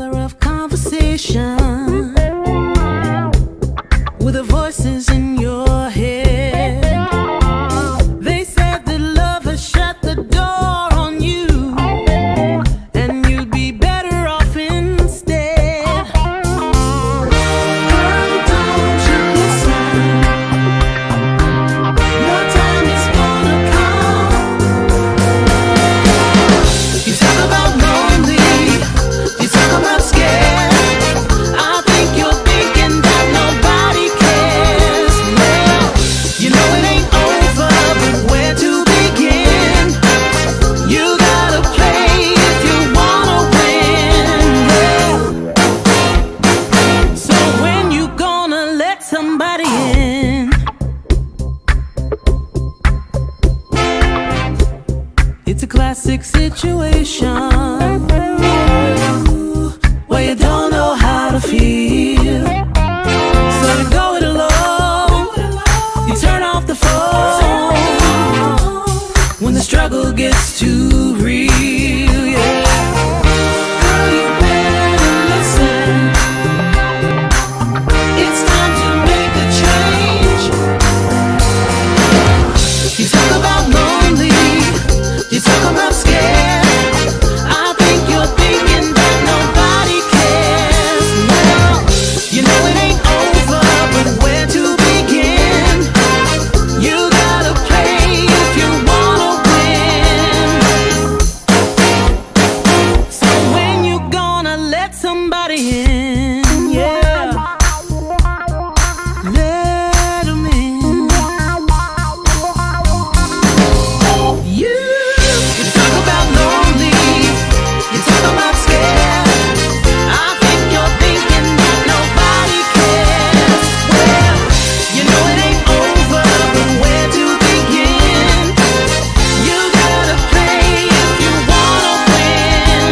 another rough conversation with the voices in your head. They said that love has shut the door on you, and you'd be better off instead. Girl, don't you listen? Your time is gonna come. You talk about lonely, you talk about scared. I think you're thinking that nobody cares. Well, you know it ain't over, but where to begin? You gotta play if you wanna win. Yeah. So when you gonna let somebody in? It's a classic situation where you don't know how to feel, so you go it alone. You turn off the phone when the struggle gets too real. Yeah. Girl, you better listen. It's time to make a change. You talk about lonely, you talk about scared. I think you're thinking that nobody cares. Well, you know it ain't over, but where to begin? You gotta play if you wanna win. So when you gonna let somebody in? Yeah, let 'em in. You talk about lonely, you talk about scared. I think you're thinking that nobody cares. Well, you know it ain't over, but where to begin? You gotta play if you wanna win.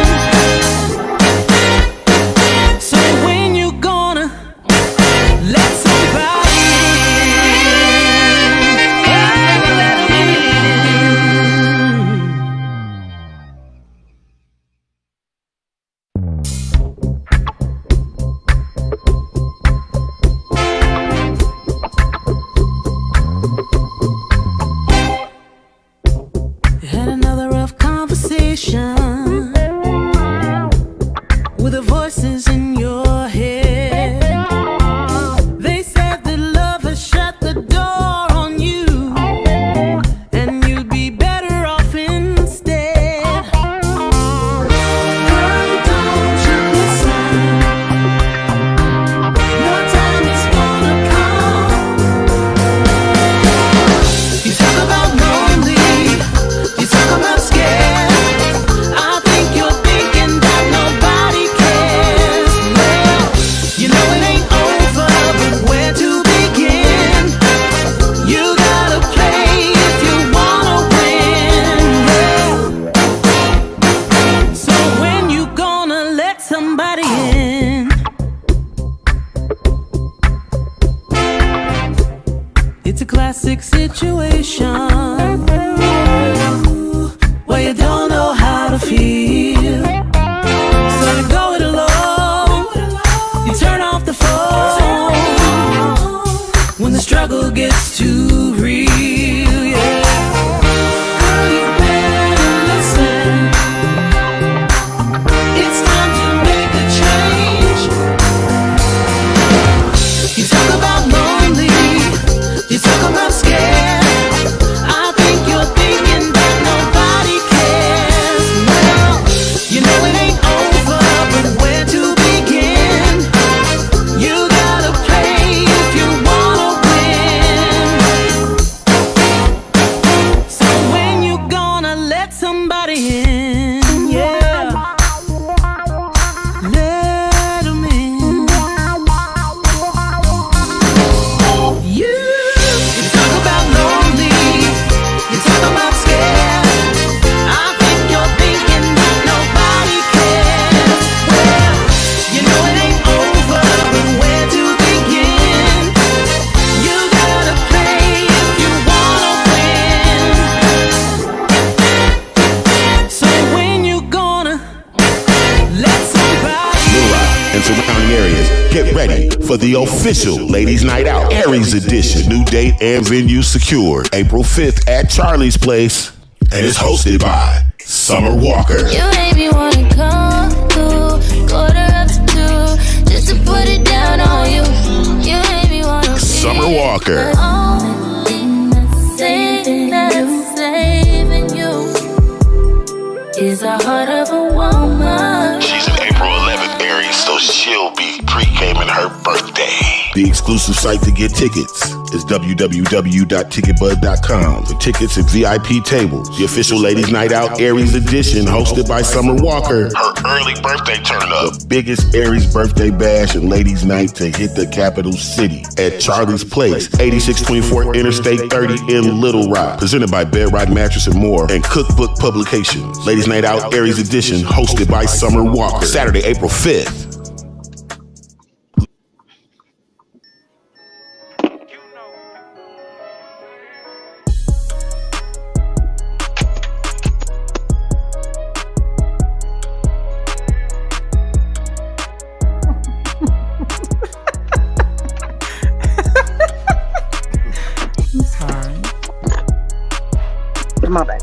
So when you gonna let somebody had another rough conversation with the voices in your head. They said that love has shut the door on you, and you'd be better off instead. Girl, don't you listen? Your time is gonna come. You talk about lonely, you talk about scared. I think you're thinking that nobody cares. Well, you know it ain't over, but where to begin? You gotta play if you wanna win. Yeah. So when you gonna let somebody in? It's a classic situation where you don't know how to feel, so you go it alone. You turn off the phone when the struggle gets too real. Yeah. Girl, you better listen. It's time to make a change. You talk about lonely, you talk about scared. I think and surrounding areas. Get ready for the official Ladies Night Out Aries edition. New date and venue secured. April 5th at Charlie's Place. And it's hosted by Summer Walker. You made me wanna come through, 1:45 just to put it down on you. You made me wanna Summer Walker. Saving you is the heart of a woman. She's an April 11th Aries, so she'll be pre-gaming her birthday. The exclusive site to get tickets is www.ticketbud.com. For tickets and VIP tables, the official Ladies Night Out Aries edition hosted by Summer Walker. Her early birthday turn up. The biggest Aries birthday bash and ladies night to hit the capital city at Charlie's Place, 8624 Interstate 30 in Little Rock. Presented by Bedrock Mattress and More and Cookbook Publications. Ladies Night Out Aries edition hosted by Summer Walker. Saturday, April 5th. My bad.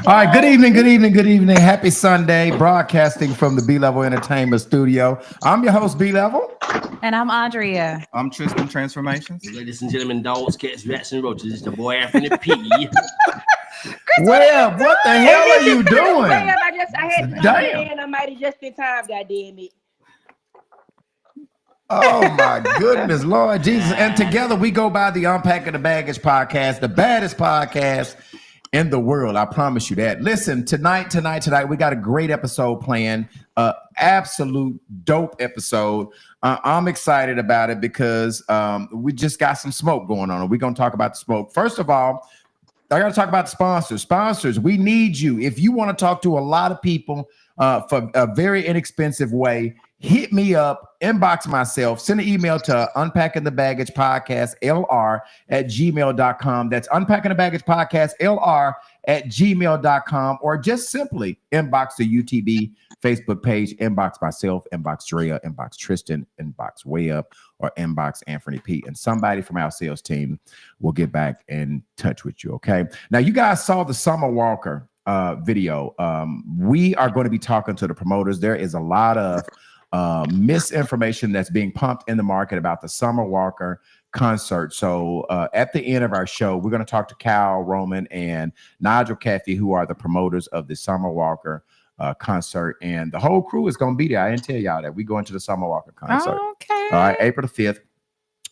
All right, good evening. Happy Sunday, broadcasting from the B-Level Entertainment Studio. I'm your host, B-Level. And I'm Dria. I'm Tristan Transformations. Ladies and gentlemen, dogs, cats, rats, and roaches. It's the boy Anthony P. Webb, what the hell are you doing? I had to Damn. and I might have just in time, goddamn it. Oh my goodness, Lord Jesus. And together we go by the Unpacking the Baggage podcast, the baddest podcast in the world. I promise you that. Listen, tonight, we got a great episode planned. Absolute dope episode. I'm excited about it because we just got some smoke going on. We're going to talk about the smoke. First of all, I got to talk about the sponsors. Sponsors, we need you. If you want to talk to a lot of people for a very inexpensive way, hit me up, inbox myself, send an email to Unpacking the Baggage Podcast, LR@gmail.com. That's Unpacking the Baggage Podcast, LR@gmail.com, or just simply inbox the UTB Facebook page, inbox myself, inbox Dria, inbox Tristan, inbox Webb, or inbox Anthony P. And somebody from our sales team will get back in touch with you, okay? Now, you guys saw the Summer Walker video. We are going to be talking to the promoters. There is a lot of misinformation that's being pumped in the market about the Summer Walker concert. So at the end of our show, we're going to talk to Cal Roman and Nigel Cathy, who are the promoters of the Summer Walker concert, and the whole crew is going to be there. I didn't tell y'all that. We go into the Summer Walker concert. Okay. All right, April the 5th.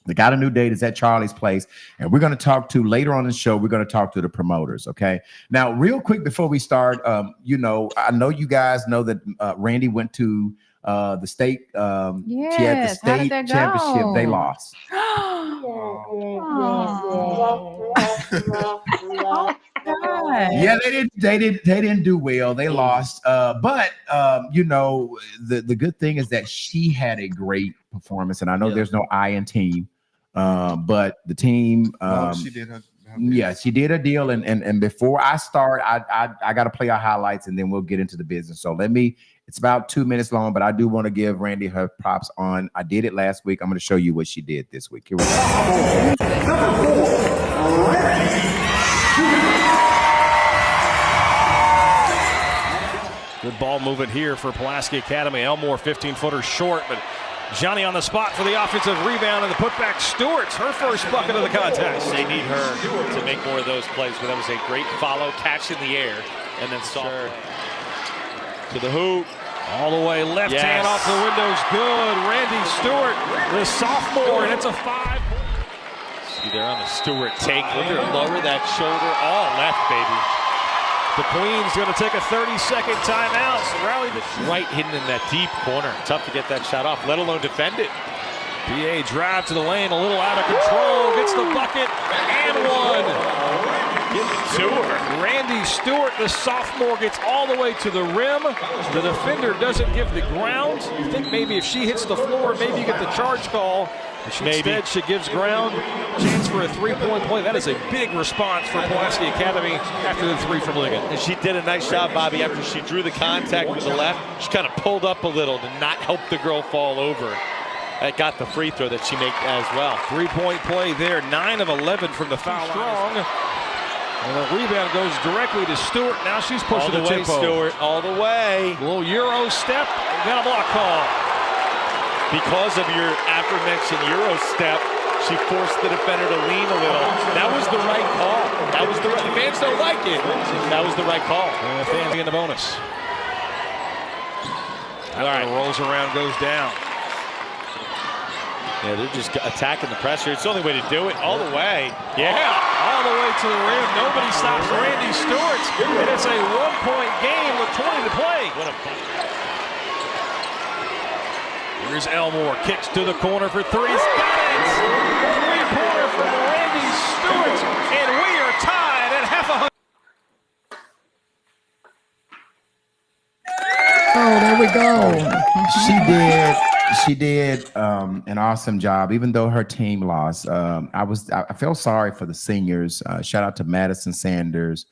They got a new date. It's at Charlie's Place. And we're going to talk to, later on in the show, we're going to talk to the promoters, okay? Now, real quick before we start, I know you guys know that Randy went to the state, she had the state championship. They lost. Yeah, they didn't do well. They lost. But the good thing is that she had a great performance, and I know there's no I in team. But the team, she did her she did a deal. And before I start, I got to play our highlights, and then we'll get into the business. So it's about 2 minutes long, but I do want to give Randy her props on. I did it last week. I'm going to show you what she did this week. Here we go. Good ball movement here for Pulaski Academy. Elmore 15-footer short, but Johnny on the spot for the offensive rebound and the putback. Stewart's her first bucket of the contest. They need her to make more of those plays, but that was a great follow, catch in the air, and then soft play. To the hoop. All the way left hand off the windows. Good. Randy Stewart, the sophomore, and it's a 5. See there on the Stewart take. Look at her lower that shoulder. All left, baby. The Queen's going to take a 30-second timeout. So rally right hidden in that deep corner. Tough to get that shot off, let alone defend it. BA drive to the lane, a little out of control. Gets the bucket and one. Give it to her. Randy Stewart, the sophomore, gets all the way to the rim. The defender doesn't give the ground. You think maybe if she hits the floor, maybe you get the charge call. Instead, she gives ground. Chance for a three-point play. That is a big response for Pulaski Academy after the three from Ligon. And she did a nice job, Bobby, after she drew the contact with the left. She kind of pulled up a little to not help the girl fall over. That got the free throw that she made as well. Three-point play there. 9 of 11 from the foul line. And the rebound goes directly to Stewart. Now she's pushing all the way, tempo. Stewart, all the way. A little Euro step. Got a block call. Because of your aforementioned Euro step, she forced the defender to lean a little. That was the right call. That was the right. The fans don't like it. That was the right call. And the fans get the bonus. All right, rolls around, goes down. Yeah, they're just attacking the pressure. It's the only way to do it. All the way. Yeah. All the way to the rim. Nobody stops Randy Stewart. And it's a one-point game with 20 to play. What a Here's Elmore. Kicks to the corner for three. He's got it. Three-pointer from Randy Stewart. And we are tied at half a. Oh, there we go. She did an awesome job, even though her team lost. I felt sorry for the seniors. Shout out to Madison Sanders,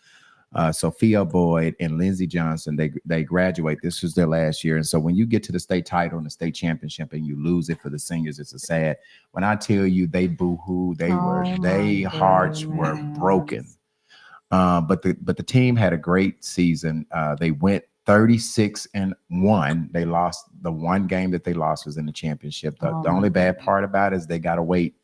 Sophia Boyd, and Lindsey Johnson. They graduate. This was their last year. And so when you get to the state title and the state championship and you lose it for the seniors, it's a sad. When I tell you they boo-hoo, their hearts were broken. But the team had a great season. They went 36-1. They lost the one game that they lost was in the championship. The only bad part about it is they got to wait,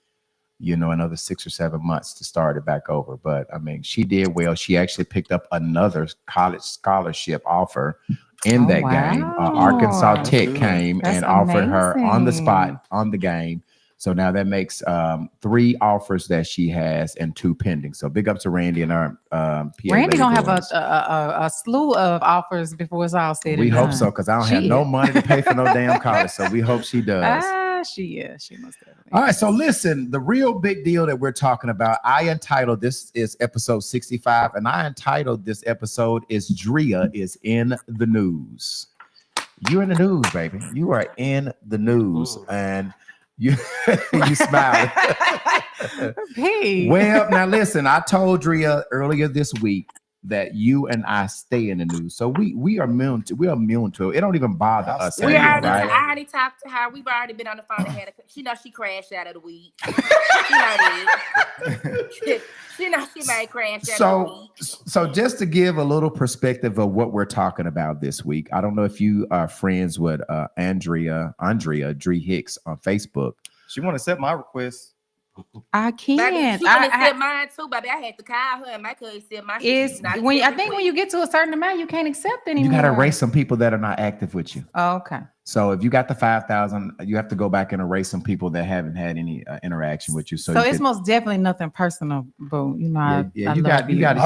another 6 or 7 months to start it back over. But I mean, she did well. She actually picked up another college scholarship offer in that game. Arkansas Tech came and offered her on the spot on the game. So now that makes 3 offers that she has and 2 pending. So big up to Randy and our PA Randy gonna have Bruins. a slew of offers before it's all said and done. We hope so, because I don't have no money to pay for no damn college. So we hope she does. She must have. All right, so listen, the real big deal that we're talking about, I entitled, this is episode 65, and I entitled this episode is Dria is in the news. You're in the news, baby. You are in the news. And you smiling. Hey. Well, now listen, I told Dria earlier this week that you and I stay in the news. So we are immune to it. It don't even bother us. I Right? already talked to her. We've already been on the phone and had she knows she crashed out of the week. She know that. She knows she may crash out of the week. So just to give a little perspective of what we're talking about this week, I don't know if you are friends with Andrea Dree Hicks on Facebook. She want to accept my request. I can't. She wanna accept mine too, baby. I had to call her and make her accept my shit. I think when you get to a certain amount, you can't accept anymore. You got to erase some people that are not active with you. Oh, okay. So if you got the 5,000, you have to go back and erase some people that haven't had any interaction with you. So it's most definitely nothing personal, boo. You know, I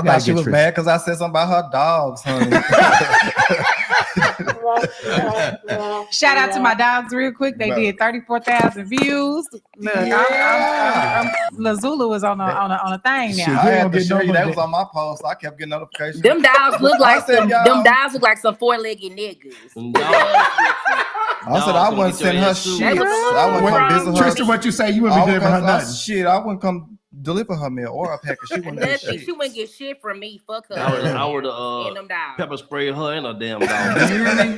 thought she was mad because I said something about her dogs, honey. Shout out to my dogs real quick. They did 34,000 views. Look, Lazula was on a thing now. I had to show you that was on my post. I kept getting notifications. Them dogs look like them dogs look like some 4-legged niggas. I said I wouldn't send her shit. I wouldn't come visit her. Tristan, what you say? You wouldn't be giving her nothing. Shit, I wouldn't come deliver her meal or a package. She wouldn't get shit. She wouldn't get shit from me. Fuck her. I would pepper spray her and her damn dog. You hear me?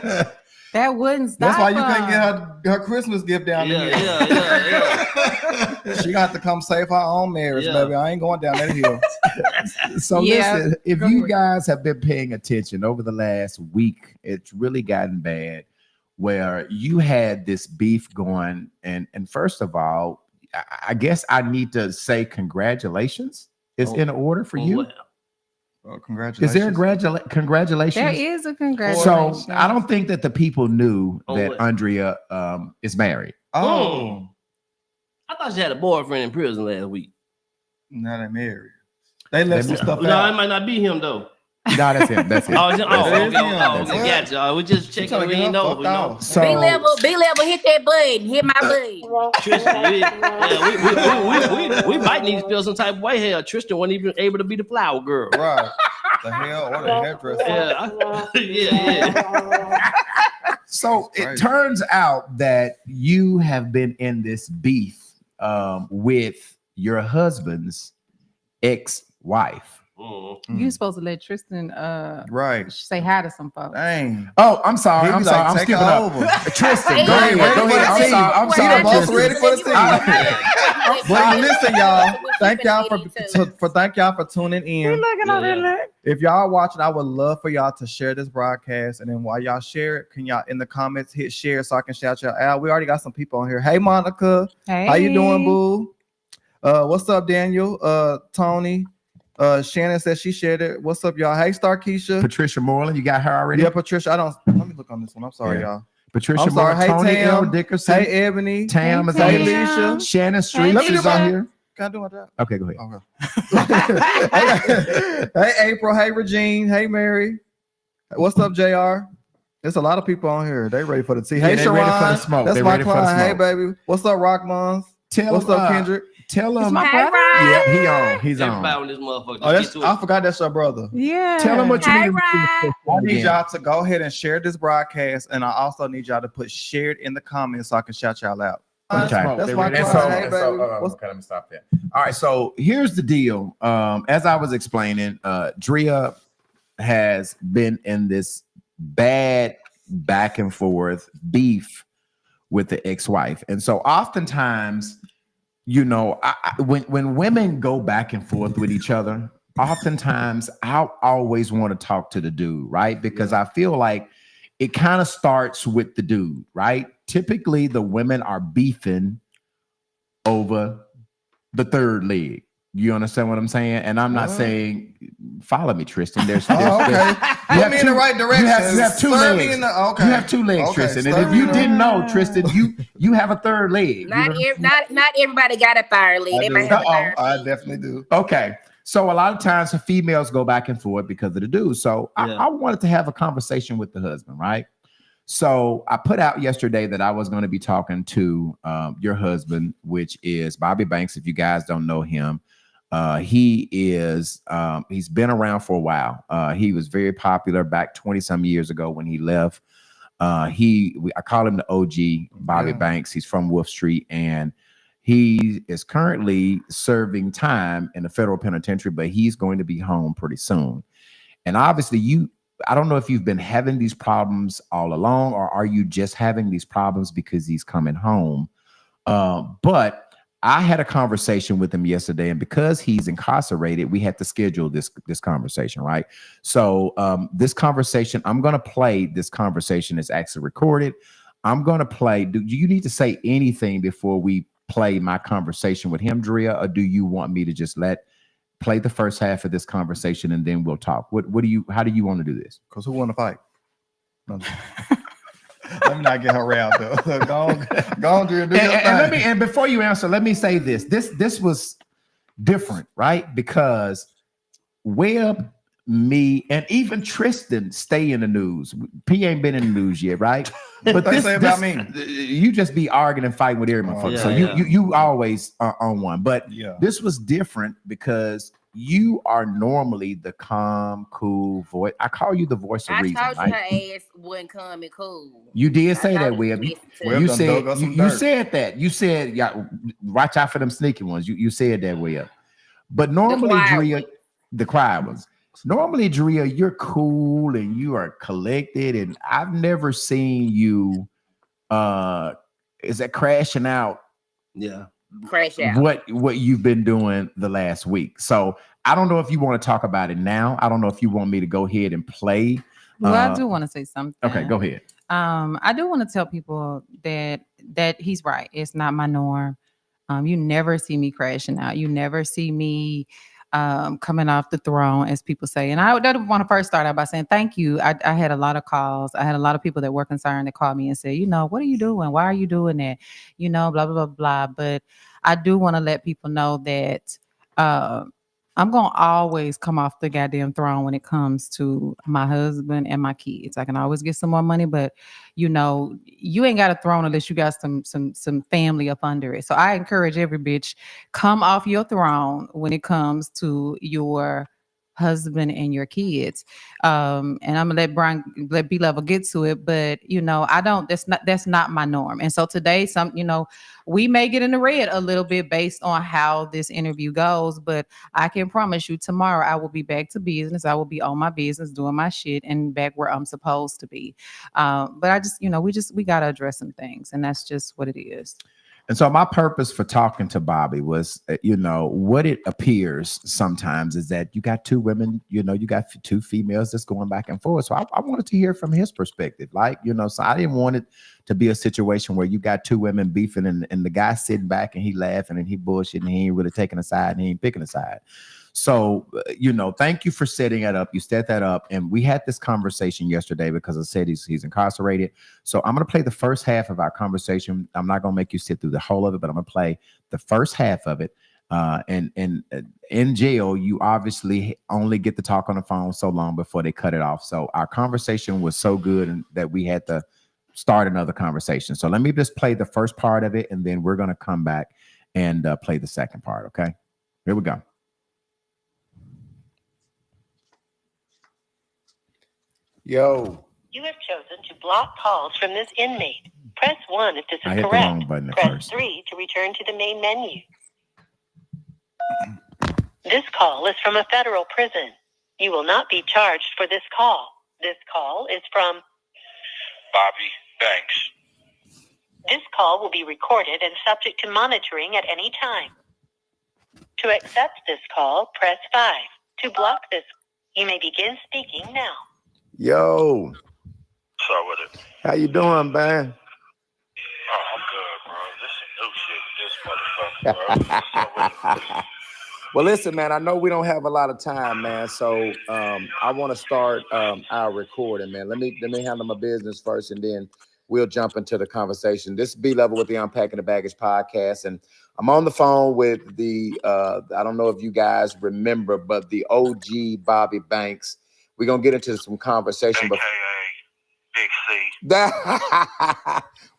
That wouldn't stop. That's why you can't get her Christmas gift down there. Yeah. She got to come save her own marriage, baby. I ain't going down that hill. So listen, if you guys have been paying attention over the last week, it's really gotten bad where you had this beef going. And first of all, I guess I need to say congratulations. Is in order for you. Well. Oh, congratulations. Is there a congratulations? There is a congratulations. So I don't think that the people knew that Andrea is married. Oh. I thought she had a boyfriend in prison last week. Now they're married. They left some stuff No, out. it might not be him though. No, that's him. That's him. Okay. That's Gotcha. I was just checking. We ain't know. So B level, hit that button. Hit my button. Tristan, we might need to feel some type of way here. Tristan wasn't even able to be the flower girl. Right. The hell, or the hairdresser. Yeah. So it turns out that you have been in this beef with your husband's ex-wife. You supposed to let Tristan Right. say hi to some folks. Dang. Oh, I'm sorry. He I'm be sorry. like, I'm take skipping her up. over. Tristan, go ahead. Ready Go ahead. for the team. I'm He sorry. the most Tristan. ready for the team. But listen, y'all. Thank y'all for tuning in. If y'all watching, I would love for y'all to share this broadcast. And then while y'all share it, can y'all in the comments hit share so I can shout y'all out? We already got some people on here. Hey, Monica. Hey. How you doing, boo? What's up, Daniel? Tony. Shannon says she shared it. What's up, y'all? Hey, Starkeisha. Patricia Moreland, you got her already? Yeah, Patricia. Let me look on this one. I'm sorry, y'all. Patricia I'm sorry. Moreland, Hey, Tony L. Tam. Dickerson. Hey, Ebony. Tam is Hey, on here. Alicia. Shannon Street Hey, is on here. Can I do my job? Okay, go ahead. Okay. Hey, April. Hey, Regine. Hey, Mary. What's up, JR? There's a lot of people on here. They ready for the tea. Yeah, Hey, they ready for the Sharon. smoke. That's They my ready for the client. Hey, smoke. baby. What's up, Rock Moms? What's up, Kendrick? Tell him. my brother. Yeah, he on. He's Everybody on. on this motherfucker. Oh, I forgot that's your brother. Yeah. Tell him what you Hey, need. Rod. I need y'all to go ahead and share this broadcast, and I also need y'all to put shared in the comments so I can shout y'all out. Okay. That's my And client. Hey, baby. okay, let me stop there. All right, so here's the deal. As I was explaining, Dria has been in this bad back and forth beef with the ex-wife, and so oftentimes, when women go back and forth with each other, oftentimes I'll always want to talk to the dude, right? Because I feel like it kind of starts with the dude, right? Typically, the women are beefing over the third leg. You understand what I'm saying? And I'm not saying, follow me, Tristan. There's okay. Put me in the right direction. You have two Stir legs. me in the- okay. You have two legs, Okay, Tristan. stir And if me you in the- didn't know, Tristan, you have a third leg. Not everybody got a third leg. They might have a third I leg. definitely do. Okay. So a lot of times the females go back and forth because of the dude. So I wanted to have a conversation with the husband, right? So I put out yesterday that I was going to be talking to your husband, which is Bobby Banks. If you guys don't know him, he's been around for a while. He was very popular back 20 some years ago when he left. I call him the OG Bobby Banks. He's from Wolf Street, and he is currently serving time in the federal penitentiary, but he's going to be home pretty soon. And obviously I don't know if you've been having these problems all along, or are you just having these problems because he's coming home? But I had a conversation with him yesterday, and because he's incarcerated, we had to schedule this conversation, right? So this conversation, I'm going to play this conversation. It's actually recorded. I'm going to play. Do you need to say anything before we play my conversation with him, Dria, or do you want me to just play the first half of this conversation and then we'll talk? How do you want to do this? Because who want to fight? No. Let me not get her around though. Go on, Drew. And before you answer, let me say this. This was different, right? Because Webb, me, and even Tristan stay in the news. P ain't been in the news yet, right? But What they say about me? You just be arguing and fighting with every motherfucker. So you always are on one. But this was different because you are normally the calm, cool voice. I call you the voice of reason. I told right? you her ass wasn't calm and cool. You did say that, Webb. You said that. You said, watch out for them sneaky ones. You said that, Webb. But normally, Dria, the quiet ones. Normally, Dria, you're cool and you are collected, and I've never seen you crashing out. Yeah. Crash out. What you've been doing the last week. So I don't know if you want to talk about it now. I don't know if you want me to go ahead and play. Well, I do want to say something. Okay, go ahead. I do want to tell people that he's right. It's not my norm. You never see me crashing out. You never see me coming off the throne, as people say. And I want to first start out by saying thank you. I had a lot of calls. I had a lot of people that were concerned that called me and said, what are you doing? Why are you doing that? Blah, blah, blah, blah. But I do want to let people know that I'm going to always come off the goddamn throne when it comes to my husband and my kids. I can always get some more money, but you know, you ain't got a throne unless you got some family up under it. So I encourage every bitch, come off your throne when it comes to your husband and your kids. And I'm gonna let B Level get to it, but you know, that's not my norm. And so today, we may get in the red a little bit based on how this interview goes, but I can promise you tomorrow I will be back to business. I will be on my business, doing my shit, and back where I'm supposed to be. But I just, we gotta address some things, and that's just what it is. And so my purpose for talking to Bobby was, what it appears sometimes is that you got two women, you got two females that's going back and forth. So I wanted to hear from his perspective. So I didn't want it to be a situation where you got two women beefing and the guy sitting back and he laughing and he bullshitting and he ain't really taking a side and he ain't picking a side. So, thank you for setting that up. You set that up. And we had this conversation yesterday because I said he's incarcerated. So I'm going to play the first half of our conversation. I'm not going to make you sit through the whole of it, but I'm going to play the first half of it. And in jail, you obviously only get to talk on the phone so long before they cut it off. So our conversation was so good that we had to start another conversation. So let me just play the first part of it, and then we're going to come back and play the second part. Okay, here we go. Yo. You have chosen to block calls from this inmate. Press 1 if this is correct. The wrong button at Press first. 3 to return to the main menu. This call is from a federal prison. You will not be charged for this call. This call is from Bobby Banks. This call will be recorded and subject to monitoring at any time. To accept this call, press 5. To block this, you may begin speaking now. Yo. What's up with it? How you doing, man? Oh, I'm good, bro. This is new shit with this motherfucker, bro. What's up with it? Well, listen, man, I know we don't have a lot of time, man. So I want to start our recording, man. Let me handle my business first, and then we'll jump into the conversation. This is B Level with the Unpacking the Baggage podcast, and I'm on the phone with the I don't know if you guys remember, but the OG Bobby Banks. We're gonna get into some conversation, AKA Big C.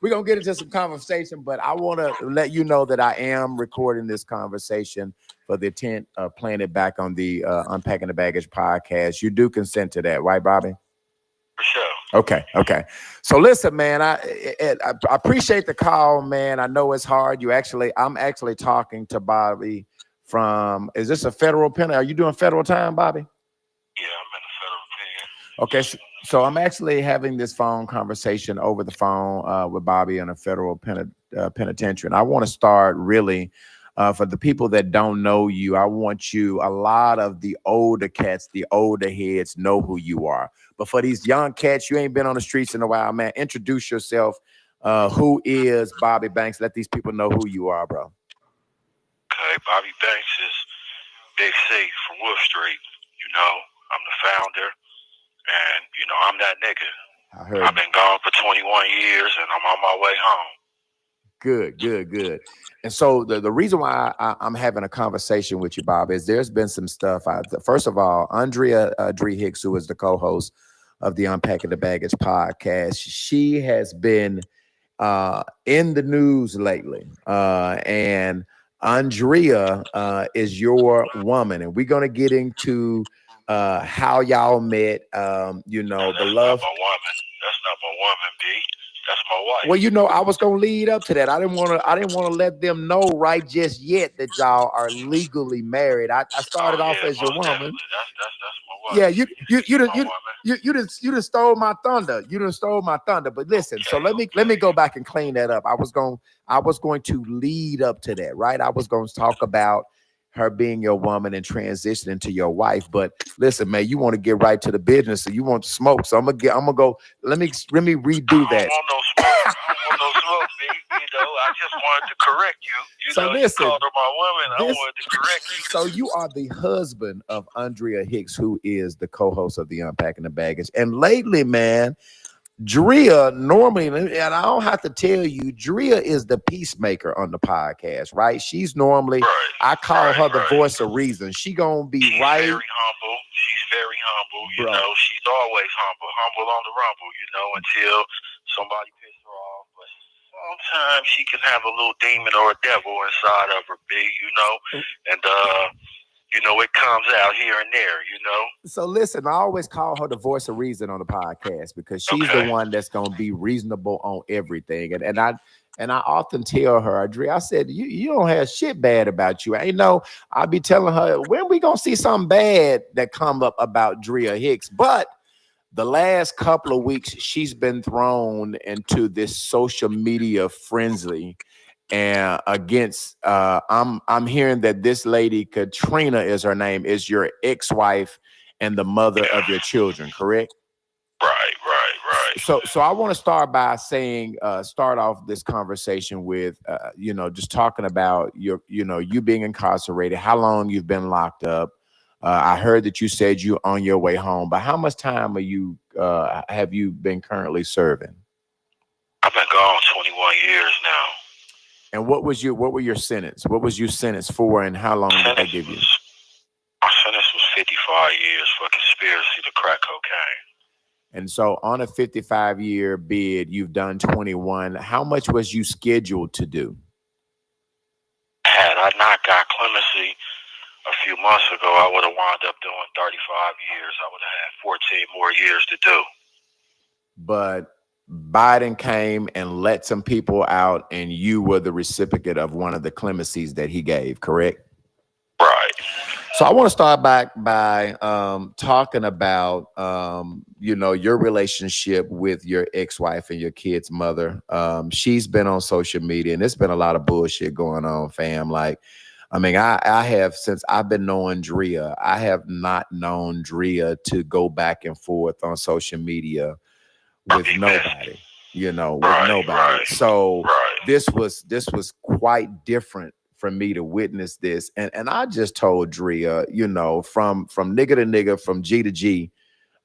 We're gonna get into some conversation, but I want to let you know that I am recording this conversation for the intent of playing it back on the Unpacking the Baggage podcast. You do consent to that, right, Bobby? For sure. Okay. So listen, man, I appreciate the call, man. I know it's hard. I'm actually talking to Bobby from. Is this a federal penalty? Are you doing federal time, Bobby? Yeah, I'm in the federal pen. Okay, so I'm actually having this phone conversation over the phone with Bobby in a federal penitentiary. And I want to start really for the people that don't know you. I want you, a lot of the older cats, the older heads know who you are. But for these young cats, you ain't been on the streets in a while, man. Introduce yourself. Who is Bobby Banks? Let these people know who you are, bro. Okay, Bobby Banks is Big C from Wolf Street. I'm the founder, and I'm that nigga. I've been gone for 21 years, and I'm on my way home. Good. And so the reason why I'm having a conversation with you, Bob, is there's been some stuff. First of all, Dria Hicks, who is the co-host of the Unpacking the Baggage podcast, she has been in the news lately, and Andrea is your woman, and we're gonna get into how y'all met. The love. That's not my woman, B. That's my wife. Well, I was gonna lead up to that. I didn't want to let them know right just yet that y'all are legally married. I started off as your woman. That's my wife. Yeah, you just stole my thunder. But listen, so let me go back and clean that up. I was going to lead up to that, right? I was going to talk about her being your woman and transitioning to your wife. But listen, man, you want to get right to the business, so you want to smoke. So I'm gonna go. Let me redo that. I don't want no smoke, B. I just wanted to correct you. So listen, you called her my woman. I wanted to correct you. So you are the husband of Andrea Hicks, who is the co-host of the Unpacking the Baggage. And lately, man, Dria normally, and I don't have to tell you, Dria is the peacemaker on the podcast, right? She's normally, I call her the voice of reason. She gonna be She's right. very humble. She's very humble. You Bro. know, she's always humble on the rumble. You know, until somebody pisses her off. But sometimes she can have a little demon or a devil inside of her, you know, and you know, it comes out here and there, you know. So listen, I always call her the voice of reason on the podcast because she's the one that's gonna be reasonable on everything. And I often tell her, Dre, I said, you don't have shit bad about you. I know I'll be telling her, when we gonna see something bad that come up about Dria Hicks? But the last couple of weeks, she's been thrown into this social media frenzy. And against I'm hearing that this lady, Katrina is her name, is your ex-wife and the mother of your children, correct? Right. So I want to start by saying, start off this conversation with, you know, just talking about your, you know, you being incarcerated, how long you've been locked up. I heard that you said you on your way home, but how much time are you have you been currently serving? I've been gone 21 years now. And what were your sentence? What was you sentenced for, and how long did they give you? My sentence was 55 years for conspiracy to crack cocaine. And so on a 55-year bid, you've done 21. How much was you scheduled to do? Had I not got clemency a few months ago, I would have wound up doing 35 years. I would have had 14 more years to do. But Biden came and let some people out, and you were the recipient of one of the clemencies that he gave, correct? Right. So I want to start back by talking about, you know, your relationship with your ex-wife and your kid's mother. She's been on social media, and there's been a lot of bullshit going on, fam. Like, I mean, I have, since I've been knowing Dria, I have not known Dria to go back and forth on social media with nobody, you know, with nobody. So this was quite different for me to witness this. And I just told Dria, you know, from nigga to nigga, from G to G.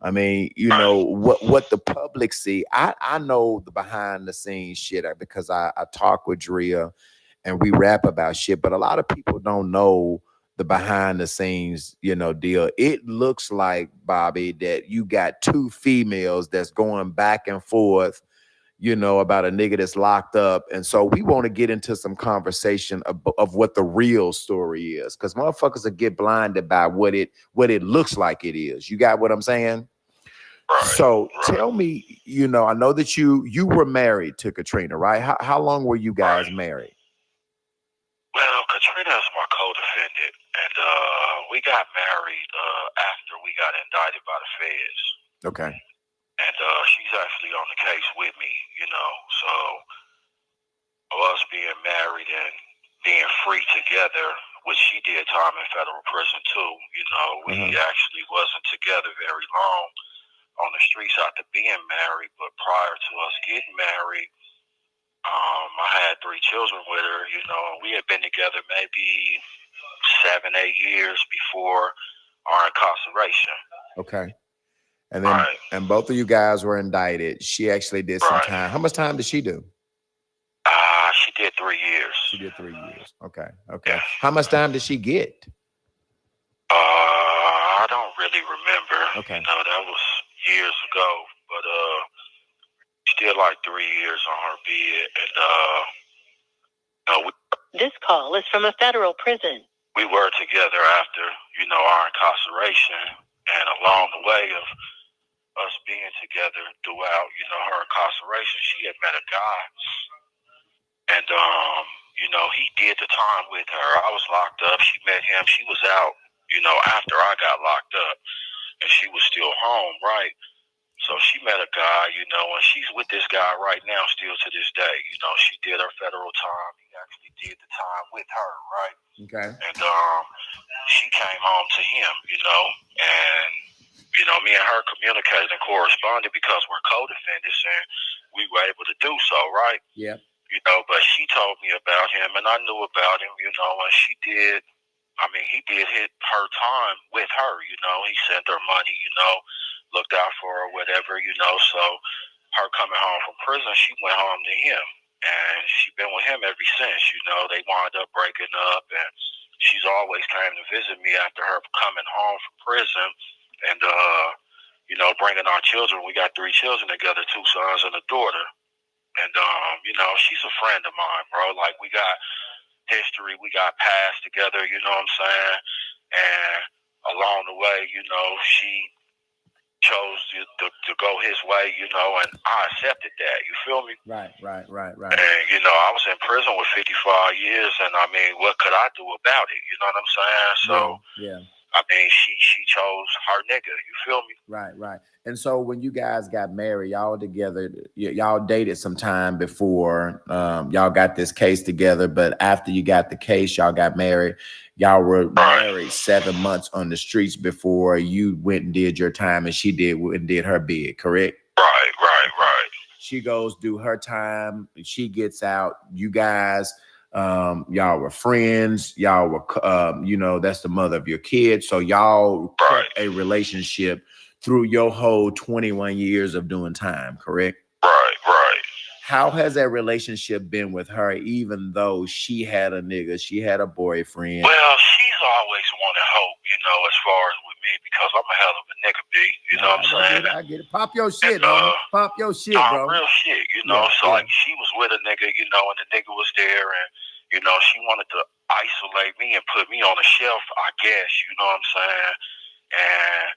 I mean, you know, what the public see. I know the behind the scenes shit because I talk with Dria and we rap about shit, but a lot of people don't know the behind the scenes, you know, deal. It looks like, Bobby, that you got two females that's going back and forth, you know, about a nigga that's locked up. And so we want to get into some conversation of what the real story is, because motherfuckers will get blinded by what it looks like it is. You got what I'm saying? So tell me, you know, I know that you were married to Katrina, right? How long were you guys married? Well, Katrina is my co-defendant, and we got married after we got indicted by the feds. Okay. And she's actually on the case with me, you know. So us being married and being free together, which she did time in federal prison too, you know, we actually wasn't together very long on the streets after being married, but prior to us getting married, I had 3 children with her, you know, and we had been together maybe 7-8 years before our incarceration. Okay. And then and both of you guys were indicted. She actually did some time. How much time did she do? She did 3 years. She did 3 years. Okay. Okay. Yes. How much time did she get? I don't really remember. Okay. You know, that was years ago, but she did like 3 years on her bid, and This call is from a federal prison. We were together after, you know, our incarceration, and along the way of us being together throughout, you know, her incarceration, she had met a guy, and you know, he did the time with her. I was locked up. She met him. She was out, you know, after I got locked up, and she was still home, right? So she met a guy, you know, and she's with this guy right now still to this day. You know, she did her federal time. He actually did the time with her, right? Okay. And she came home to him, you know, and, you know, me and her communicated and corresponded because we're co-defendants and we were able to do so, right? Yeah. You know, but she told me about him and I knew about him, you know, and she did, I mean, he did hit her time with her, you know, he sent her money, you know, looked out for her, whatever, you know, so her coming home from prison, she went home to him. And she's been with him ever since. You know, they wound up breaking up, and she's always came to visit me after her coming home from prison. And, you know, bringing our children. We got 3 children together, 2 sons and a daughter. And, you know, she's a friend of mine, bro. Like, we got history, we got past together, you know what I'm saying? And along the way, you know, she chose to go his way, you know, and I accepted that. You feel me? Right. And, you know, I was in prison with 55 years, and I mean, what could I do about it? You know what I'm saying? So, yeah. I mean, she chose her nigga. You feel me? Right. And so when you guys got married, y'all together, y'all dated some time before y'all got this case together. But after you got the case, y'all got married. Y'all were married 7 months on the streets before you went and did your time, and she did her bid, correct? Right. She goes do her time, she gets out. You guys, y'all were friends. Y'all were, you know, that's the mother of your kids. So y'all kept a relationship through your whole 21 years of doing time, correct? Right. How has that relationship been with her, even though she had a nigga, she had a boyfriend? Well, she's always wanted hope, you know, as far as with me, because I'm a hell of a nigga, B. You know what I'm saying? I get it. Pop your shit, homie. Pop your shit, bro. Real shit, you know. Like, she was with a nigga, you know, and the nigga was there, and, you know, she wanted to isolate me and put me on a shelf, I guess, you know what I'm saying? And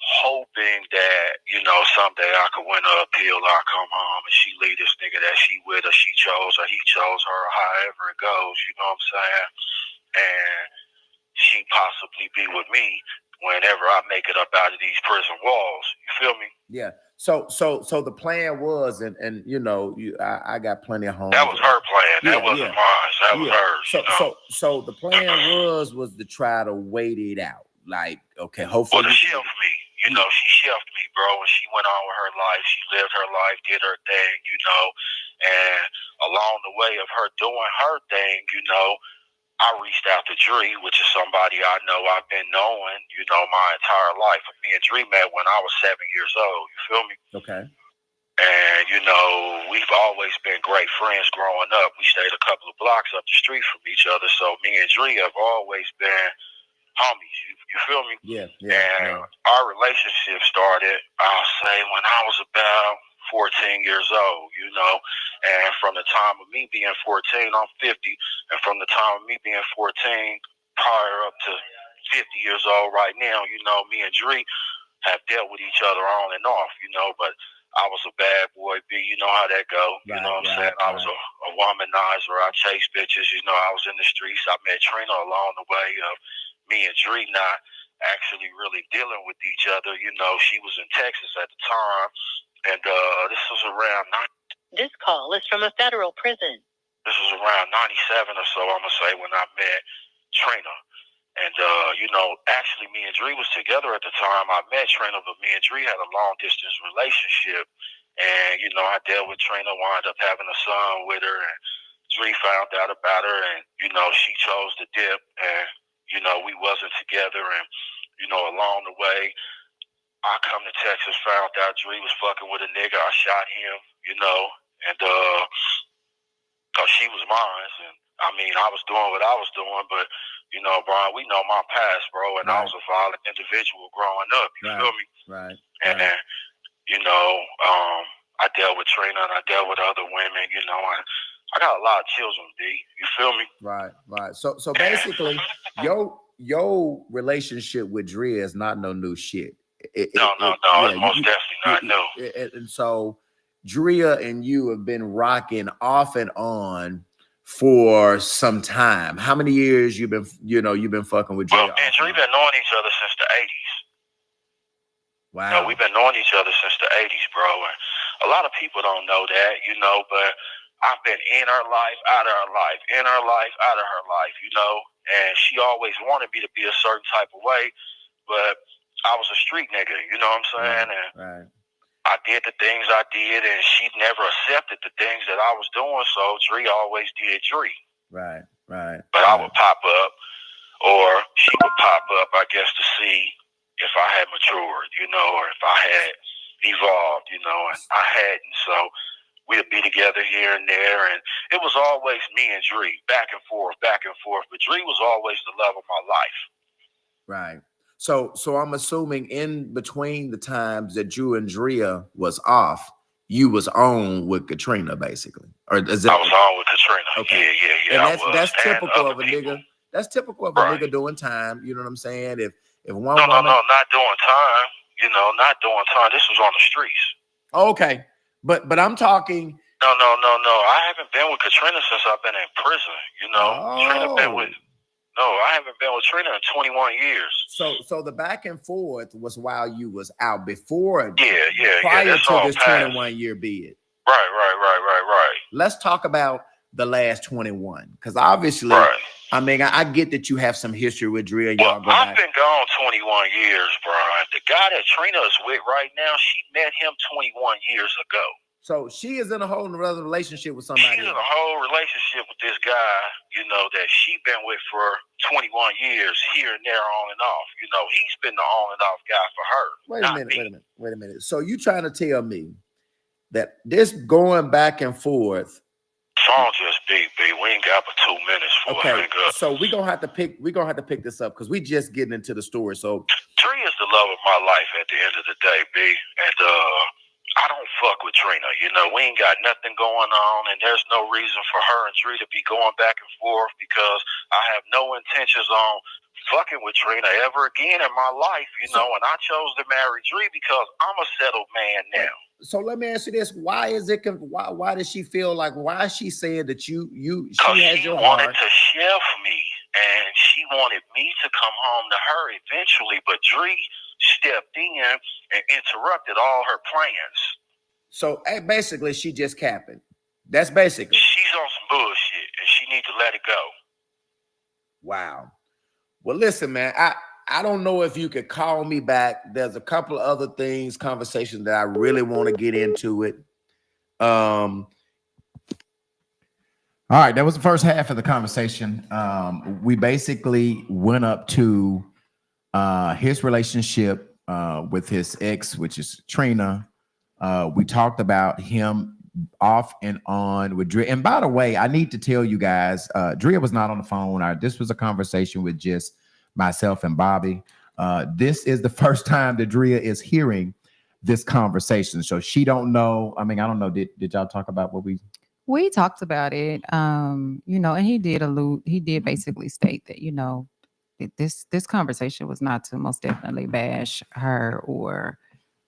hoping that, you know, someday I could win an appeal, I come home and she leave this nigga that she with, or she chose, or he chose her, or however it goes, you know what I'm saying? And she possibly be with me whenever I make it up out of these prison walls. You feel me? Yeah. So the plan was, and you know, I got plenty of homes. That was her plan. That wasn't mine. That was hers. So the plan was to try to wait it out. Like, okay, hopefully. Well, to shift me. You know, she shifted me, bro, and she went on with her life. She lived her life, did her thing, you know, and along the way of her doing her thing, you know, I reached out to Dria, which is somebody I know I've been knowing, you know, my entire life. Me and Dria met when I was 7 years old. You feel me? Okay. And, you know, we've always been great friends growing up. We stayed a couple of blocks up the street from each other. So me and Dria have always been homies. You feel me? Yeah. And our relationship started, I'll say, when I was about 14 years old, you know. And from the time of me being 14, I'm 50. And from the time of me being 14, prior up to 50 years old right now, you know, me and Dria have dealt with each other on and off, you know. But I was a bad boy, B. You know how that go. You know what I'm saying? I was a womanizer. I chased bitches. You know, I was in the streets. I met Trina along the way of me and Dria not actually really dealing with each other. You know, she was in Texas at the time, and this was around This call is from a federal prison. This was around 97 or so, I'm gonna say, when I met Trina. And you know, actually me and Dria was together at the time I met Trina, but me and Dria had a long distance relationship. And, you know, I dealt with Trina, wound up having a son with her, and Dria found out about her, and, you know, she chose to dip, and you know, we wasn't together, and, you know, along the way, I come to Texas, found out Dria was fucking with a nigga. I shot him, you know, and, cause she was mine, and, I mean, I was doing what I was doing, but, you know, Brian, we know my past, bro, and I was a violent individual growing up, you feel me? Right. And then, you know, I dealt with Trina, and I dealt with other women, you know, and I got a lot of children, D. You feel me? Right. So basically, your relationship with Dria is not no new shit. No, it's most definitely not new. And so Dria and you have been rocking off and on for some time. How many years you've been fucking with Dria? Well, me and Dria been knowing each other since the 80s. Wow. You know, we've been knowing each other since the 80s, bro. And a lot of people don't know that, you know, but I've been in her life, out of her life, in her life, out of her life, you know. And she always wanted me to be a certain type of way, but I was a street nigga, you know what I'm saying? And I did the things I did, and she never accepted the things that I was doing, so Dria always did Dria. Right. But I would pop up, or she would pop up, I guess, to see if I had matured, you know, or if I had evolved, you know, and I hadn't. So we'd be together here and there, and it was always me and Dre, back and forth. But Dre was always the love of my life. Right. So I'm assuming in between the times that you and Dria was off, you was on with Katrina, basically. Or is that, I was on with Katrina. Okay. Yeah. And that's typical of a people. nigga. That's typical of a nigga doing time. You know what I'm saying? If one No, woman, not doing time. You know, not doing time. This was on the streets. Okay. But I'm talking. No. I haven't been with Katrina since I've been in prison. You know, Trina been with. No, I haven't been with Trina in 21 years. So the back and forth was while you was out before. Yeah. Prior That's to all this past. 21-year bid. Right. Let's talk about the last 21, because obviously, I mean, I get that you have some history with Dria. Y'all go I've back. been gone 21 years, Brian. The guy that Trina is with right now, she met him 21 years ago. So she is in a whole other relationship with somebody. She's in a whole relationship with this guy, you know, that she been with for 21 years, here and there, on and off. You know, he's been the on and off guy for her. Wait a minute. So you trying to tell me that this going back and forth? Song just beat. We ain't got but 2 minutes for it. Okay, so we're gonna have to pick this up because we just getting into the story. So Tree is the love of my life at the end of the day, B. And I don't fuck with Trina. You know, we ain't got nothing going on, and there's no reason for her and Tree to be going back and forth because I have no intentions on fucking with Trina ever again in my life, you know, and I chose to marry Dree because I'm a settled man now. So let me ask you this: why is it? Why does she feel like? Why is she saying that she has your wanted heart? to chef me, and she wanted me to come home to her eventually, but Dree stepped in and interrupted all her plans. So basically, she just capping. That's basically. She's on some bullshit, and she needs to let it go. Wow. Well, listen, man. I don't know if you could call me back. There's a couple of other things, conversations that I really want to get into it. All right, that was the first half of the conversation. We basically went up to his relationship with his ex, which is Trina. We talked about him off and on with Dria. And by the way, I need to tell you guys, Dria was not on the phone. This was a conversation with just myself and Bobby. This is the first time that Dria is hearing this conversation, so she don't know. I mean, I don't know. Did y'all talk about what we talked about it? You know, and he did basically state that, you know, this conversation was not to most definitely bash her, or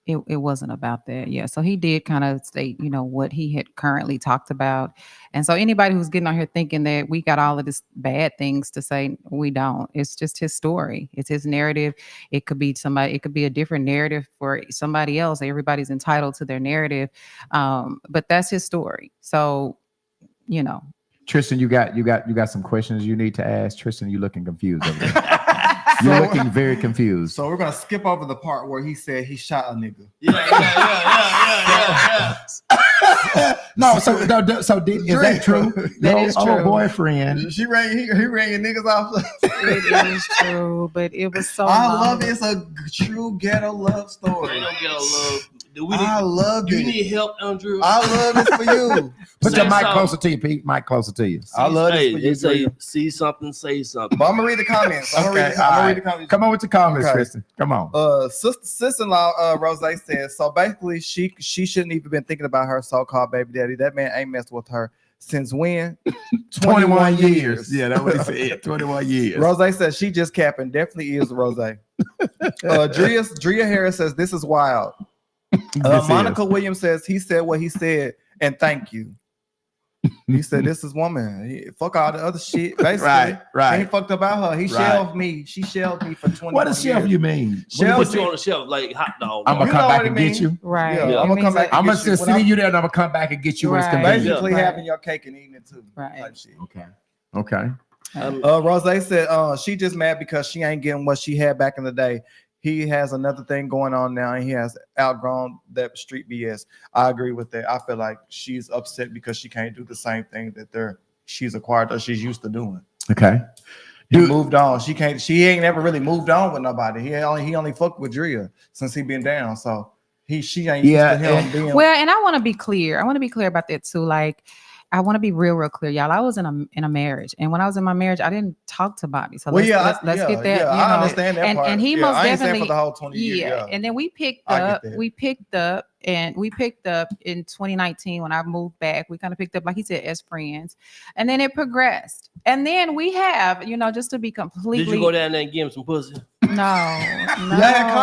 it wasn't about that. Yeah. So he did kind of state, you know, what he had currently talked about. And so anybody who's getting on here thinking that we got all of this bad things to say, we don't. It's just his story. It's his narrative. It could be a different narrative for somebody else. Everybody's entitled to their narrative. But that's his story. So, you know. Tristan, you got some questions you need to ask. Tristan, you looking confused over there. You're looking very confused. So we're gonna skip over the part where he said he shot a nigga. Yeah. No, is that true? That is true. Boyfriend. He ran your niggas off. It is true, but it was so. I love it. It's a true ghetto love story. Ghetto love. I love it. You need help, Andrew? I love it for you. Put your mic closer to you, Pete. Mic closer to you. I love it for you. Say, see something, say something. But I'm gonna read the comments. I'm gonna read the comments. Come on with your comments, Tristan. Come on. Sister-in-law Rose says, so basically she shouldn't even been thinking about her so-called baby daddy. That man ain't messed with her since when? 21 years. Yeah, that's what he said. 21 years. Rose says she just capping. Definitely is Rose. Dria Harris says this is wild. Monica Williams says he said what he said and thank you. He said this is woman. Fuck all the other shit. Basically, right. He fucked about her. He shelved me. She shelved me for 20 What does shelf you mean? Put you on the shelf like hot dog. I'm gonna come back and get you. Right. Yeah, I'm gonna come back. I'm gonna just see you there, and I'm gonna come back and get you. When it's convenient. Basically, having your cake and eating it too. Right. Type shit. Okay. Rose said she just mad because she ain't getting what she had back in the day. He has another thing going on now, and he has outgrown that street BS. I agree with that. I feel like she's upset because she can't do the same thing that she's acquired or she's used to doing. Okay. He moved on. She can't. She ain't never really moved on with nobody. He only fucked with Dria since he been down. So she ain't used to him being. Well, and I want to be clear. I want to be clear about that too. Like, I want to be real clear, y'all. I was in a marriage, and when I was in my marriage, I didn't talk to Bobby. So let's get that. Yeah, I understand that part. And he most I ain't definitely for the whole 20 years. Yeah, and then we picked up in 2019 when I moved back. We kind of picked up, like he said, as friends, and then it progressed. And then we have, just to be completely. Did you go down there and give him some pussy? No,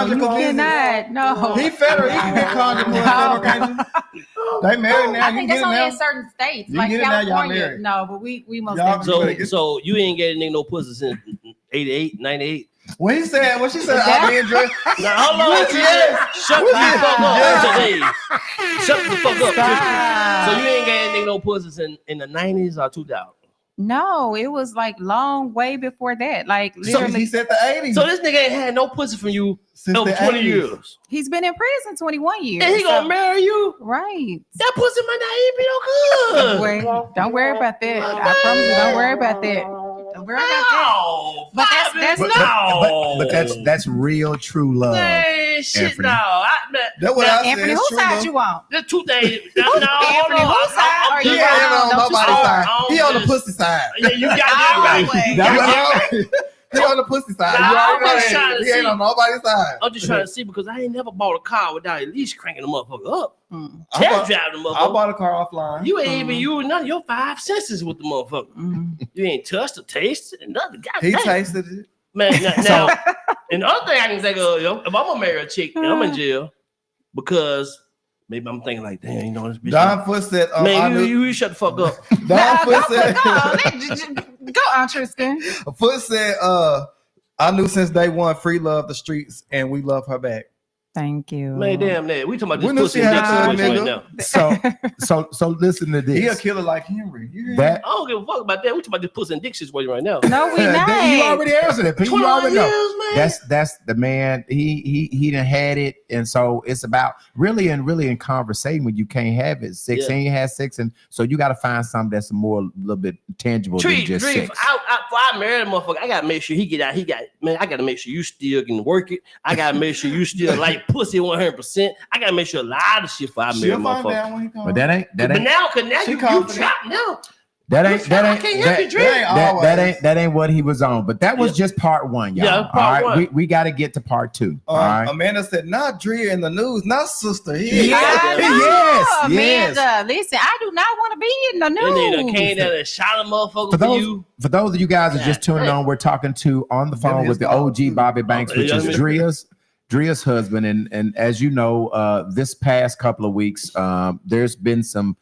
you cannot. No, he federal. He can get conjugal federal, can't you? They married now. I think that's only in certain states, like California. No, but we most definitely. So you ain't getting nigga no pussy since 88, 98. What she said? I mean, now hold on, shut the fuck up today. Shut the fuck up. So you ain't getting no pussy in the 90s or 2000? No, it was like long way before that. Like literally, so he said the 80s. So this nigga ain't had no pussy from you since over 20 years. He's been in prison 21 years. And he gonna marry you? Right. That pussy might not even be no good. Don't worry about that. I promise you, don't worry about that. Don't worry about that. But that's real true love. Man, shit, Anthony. No. That's what I said. Anthony, whose side you on? There's two things. Anthony, whose side are you on? Nobody's side. He on the pussy side. Yeah, you got that right. He on the pussy side. He ain't on nobody's side. I'm just trying to see because I ain't never bought a car without at least cranking the motherfucker up. Test driving the motherfucker. I bought a car offline. You ain't even used none of your 5 senses with the motherfucker. You ain't touched or tasted nothing. He tasted it. Man, now and the other thing I can think of, if I'm gonna marry a chick and I'm in jail because maybe I'm thinking like, damn, this bitch. Don Foot said, man, you shut the fuck up. Don Foot said, go on, Tristan. Foot said, I knew since day one, Free love the streets, and we love her back. Thank you. Man, damn that. We talking about this pussy and dick situation right now. So listen to this. He a killer like Henry. That I don't give a fuck about that. We talking about this pussy and dick situation right now. No, we not. You already answered it. You already know. Man. That's the man. He done had it, and so it's about really in conversating when you can't have it. Sex and you have sex, and so you got to find something that's a little bit tangible than just sex. Before I marry a motherfucker, I gotta make sure he get out. I gotta make sure you still can work it. I gotta make sure you still like pussy 100%. I gotta make sure a lot of shit before I marry a motherfucker. But that ain't. But now you trapped now. That ain't what he was on. But that was just part one, y'all. Yeah, part one. We got to get to part two. All right. Amanda said, "Not Dria in the news, not sister." Yes. Amanda, listen, I do not want to be in the news. And they came down and shot a motherfucker for you. For those of you guys that just tuning on, we're talking to on the phone with the OG Bobby Banks, which is Dria's husband. And as you know, this past couple of weeks, there's been some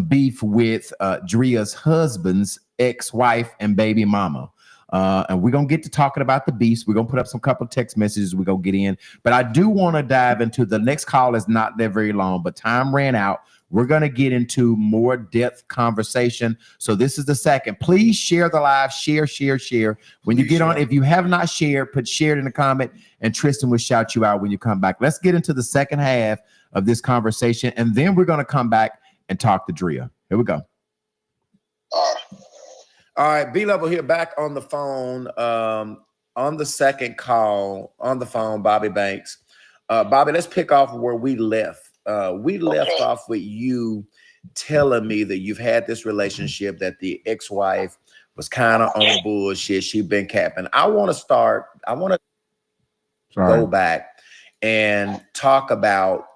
beef with Dria's husband's ex-wife and baby mama. And we're going to get to talking about the beefs. We're going to put up some couple of text messages. We're going to get in. But I do want to dive into the next call. Is not that very long, but time ran out. We're going to get into more depth conversation. So this is the second. Please share the live. Share. When you get on, if you have not shared, put shared in the comment, and Tristan will shout you out when you come back. Let's get into the second half of this conversation, and then we're going to come back and talk to Dria. Here we go. All right, B-Level here, back on the phone. On the second call, on the phone, Bobby Banks. Bobby, let's pick off where we left. We left off with you telling me that you've had this relationship that the ex-wife was kind of on bullshit. She'd been capping. I want to go back and talk about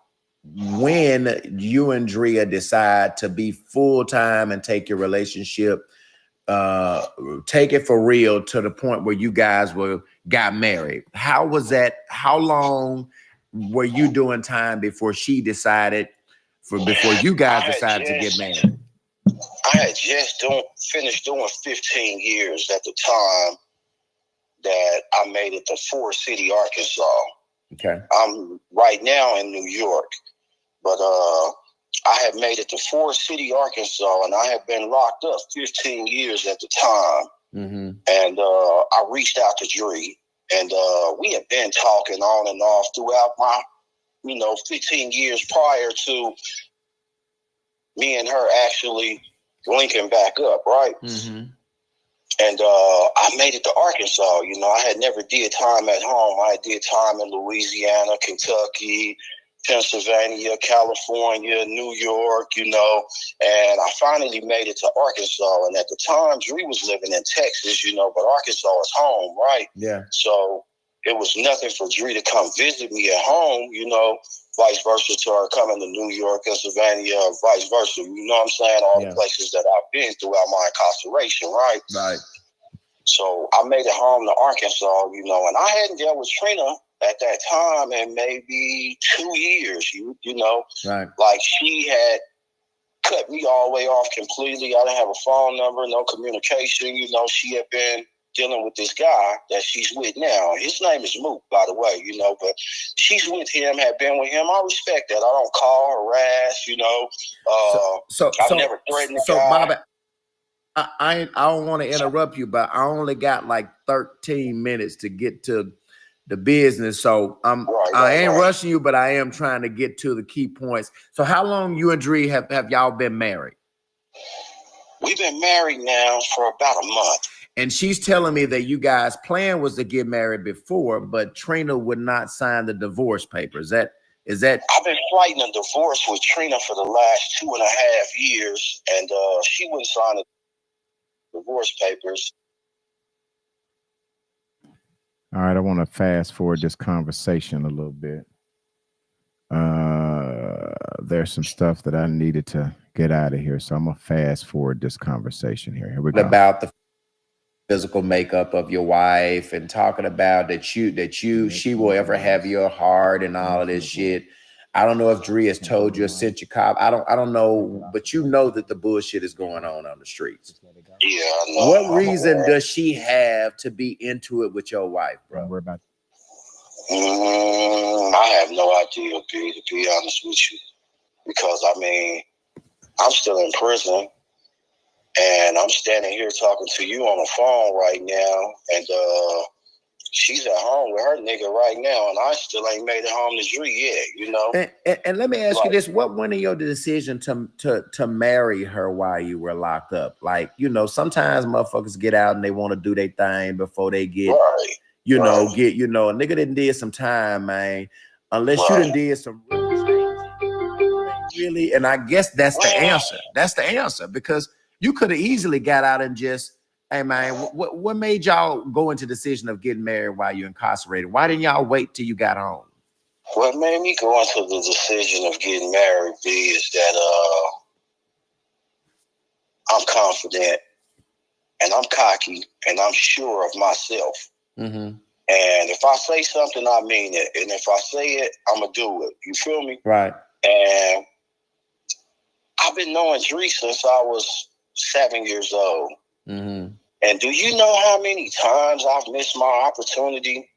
when you and Dria decide to be full-time and take your relationship, take it for real to the point where you guys got married. How was that? How long were you doing time before she decided, before you guys decided to get married? I had just finished doing 15 years at the time that I made it to Forest City, Arkansas. Okay. I'm right now in New York, but I had made it to Forest City, Arkansas, and I had been locked up 15 years at the time. Mm-hmm. And I reached out to Dria, and we had been talking on and off throughout my, 15 years prior to me and her actually linking back up, right? Mm-hmm. And I made it to Arkansas. I had never did time at home. I did time in Louisiana, Kentucky, Pennsylvania, California, New York, you know, and I finally made it to Arkansas. And at the time, Dria was living in Texas, you know, but Arkansas is home, right? Yeah. So it was nothing for Dria to come visit me at home, you know, vice versa to her coming to New York, Pennsylvania, or vice versa. You know what I'm saying? All the places that I've been throughout my incarceration, right? Right. So I made it home to Arkansas, you know, and I hadn't dealt with Trina at that time in maybe 2 years, you know. Right. Like she had cut me all the way off completely. I didn't have a phone number, no communication. You know, she had been dealing with this guy that she's with now. His name is Mook, by the way, you know, but she's with him, had been with him. I respect that. I don't call, harass, you know. I've never threatened the guy. Bobby, I don't want to interrupt you, but I only got like 13 minutes to get to the business. So I ain't rushing you, but I am trying to get to the key points. So how long you and Dria have y'all been married? We've been married now for about a month. And she's telling me that you guys' plan was to get married before, but Trina would not sign the divorce papers. Is that? I've been fighting a divorce with Trina for the last 2.5 years, and she wouldn't sign the divorce papers. All right, I want to fast forward this conversation a little bit. There's some stuff that I needed to get out of here, so I'm gonna fast forward this conversation here. Here we go. About the physical makeup of your wife and talking about that she will ever have your heart and all of this shit. I don't know if Dria has told you or sent you cop. I don't know, but you know that the bullshit is going on the streets. Yeah, I know. What reason does she have to be into it with your wife, bro? We're about. I have no idea, to be honest with you, because I mean, I'm still in prison, and I'm standing here talking to you on the phone right now, and she's at home with her nigga right now, and I still ain't made it home to Dria yet, you know. And let me ask you this: what went in your decision to marry her while you were locked up? Like, you know, sometimes motherfuckers get out and they want to do their thing before they get, a nigga didn't did some time, man. Unless you done did some really, and I guess that's the answer. That's the answer, because you could have easily got out and just. Hey man, what made y'all go into the decision of getting married while you're incarcerated? Why didn't y'all wait till you got home? What made me go into the decision of getting married is that I'm confident and I'm cocky and I'm sure of myself. Mm-hmm. And if I say something, I mean it. And if I say it, I'm going to do it. You feel me? Right. And I've been knowing Dria since I was 7 years old. Mm-hmm. And do you know how many times I've missed my opportunity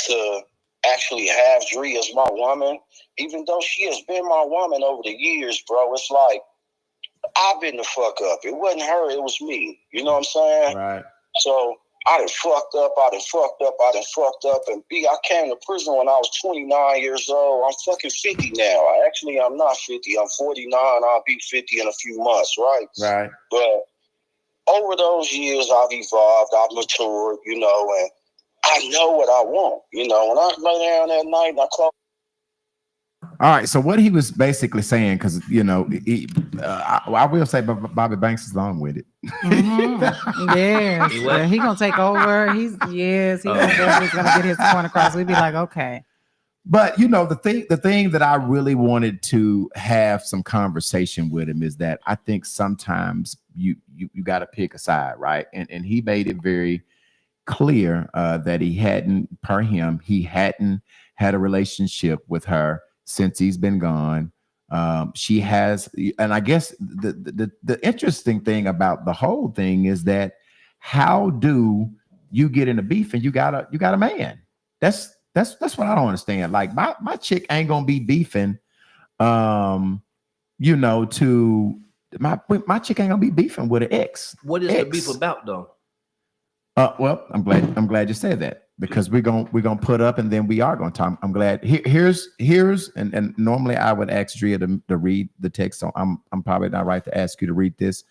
to actually have Dria as my woman? Even though she has been my woman over the years, bro, it's like I've been the fuck up. It wasn't her, it was me. You know what I'm saying? Right. So I done fucked up, and I came to prison when I was 29 years old. I'm fucking 50 now. I'm not 50. I'm 49. I'll be 50 in a few months, right? Right. But over those years, I've evolved, I've matured, you know, and I know what I want. You know, when I lay down that night and I close. All right, so what he was basically saying, because, you know, I will say Bobby Banks is long with it. Mm-hmm. Yeah, he gonna take over. He's gonna get his point across. We'd be like, okay. But you know, the thing that I really wanted to have some conversation with him is that I think sometimes you got to pick a side, right? And he made it very clear that he hadn't had a relationship with her since he's been gone. She has, and I guess the interesting thing about the whole thing is that how do you get in a beef and you got a man? That's what I don't understand. Like my chick ain't gonna be beefing, you know, to my chick ain't gonna be beefing with an ex. What is the beef about though? Well, I'm glad you said that, because we're gonna put up and then we are gonna talk. I'm glad. Here's and normally I would ask Dria to read the text, so I'm probably not right to ask you to read this.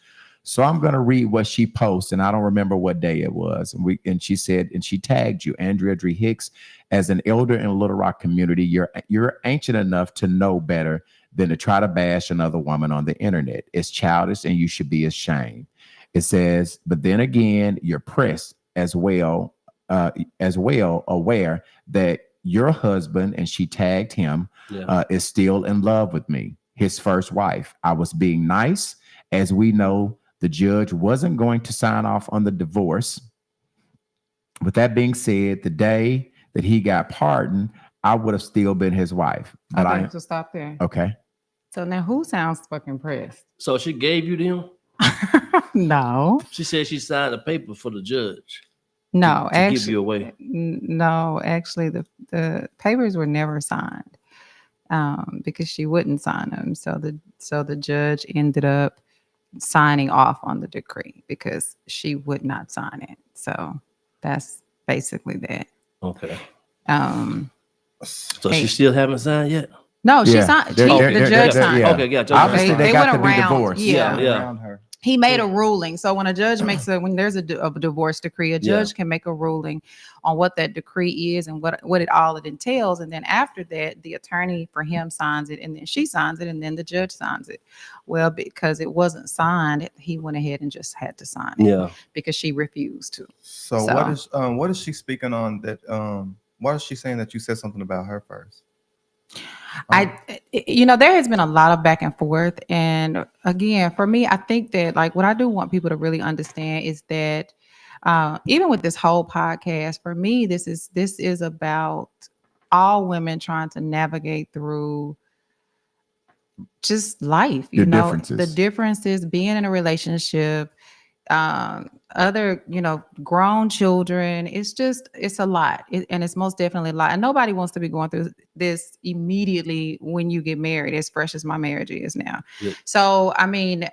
So I'm going to read what she posts, and I don't remember what day it was. And she said, and she tagged you, Andrea Dria Hicks, as an elder in Little Rock community. You're ancient enough to know better than to try to bash another woman on the internet. It's childish, and you should be ashamed. It says, but then again, you're pressed as well aware that your husband, and she tagged him, is still in love with me, his first wife. I was being nice, as we know the judge wasn't going to sign off on the divorce. With that being said, the day that he got pardoned, I would have still been his wife. But I have to stop there. Okay. So now who sounds fucking pressed? So she gave you them? No. She said she signed a paper for the judge. No, to actually, give you away. No, actually, the papers were never signed because she wouldn't sign them. So the judge ended up signing off on the decree because she would not sign it. So that's basically that. Okay. So she still haven't signed yet? No, she signed. The judge signed. Yeah. Okay, gotcha. Obviously, they got went to be around, divorced. Yeah. He made a ruling. So when a judge makes when there's a divorce decree, a judge can make a ruling on what that decree is and what it entails. And then after that, the attorney for him signs it, and then she signs it, and then the judge signs it. Well, because it wasn't signed, he went ahead and just had to sign it. Yeah. Because she refused to. So what is she speaking on that? What is she saying that you said something about her first? There has been a lot of back and forth. And again, for me, I think that like what I do want people to really understand is that even with this whole podcast, for me, this is about all women trying to navigate through just life, the differences, being in a relationship, other, grown children. It's a lot. And it's most definitely a lot. And nobody wants to be going through this immediately when you get married, as fresh as my marriage is now. Yep. So, I mean,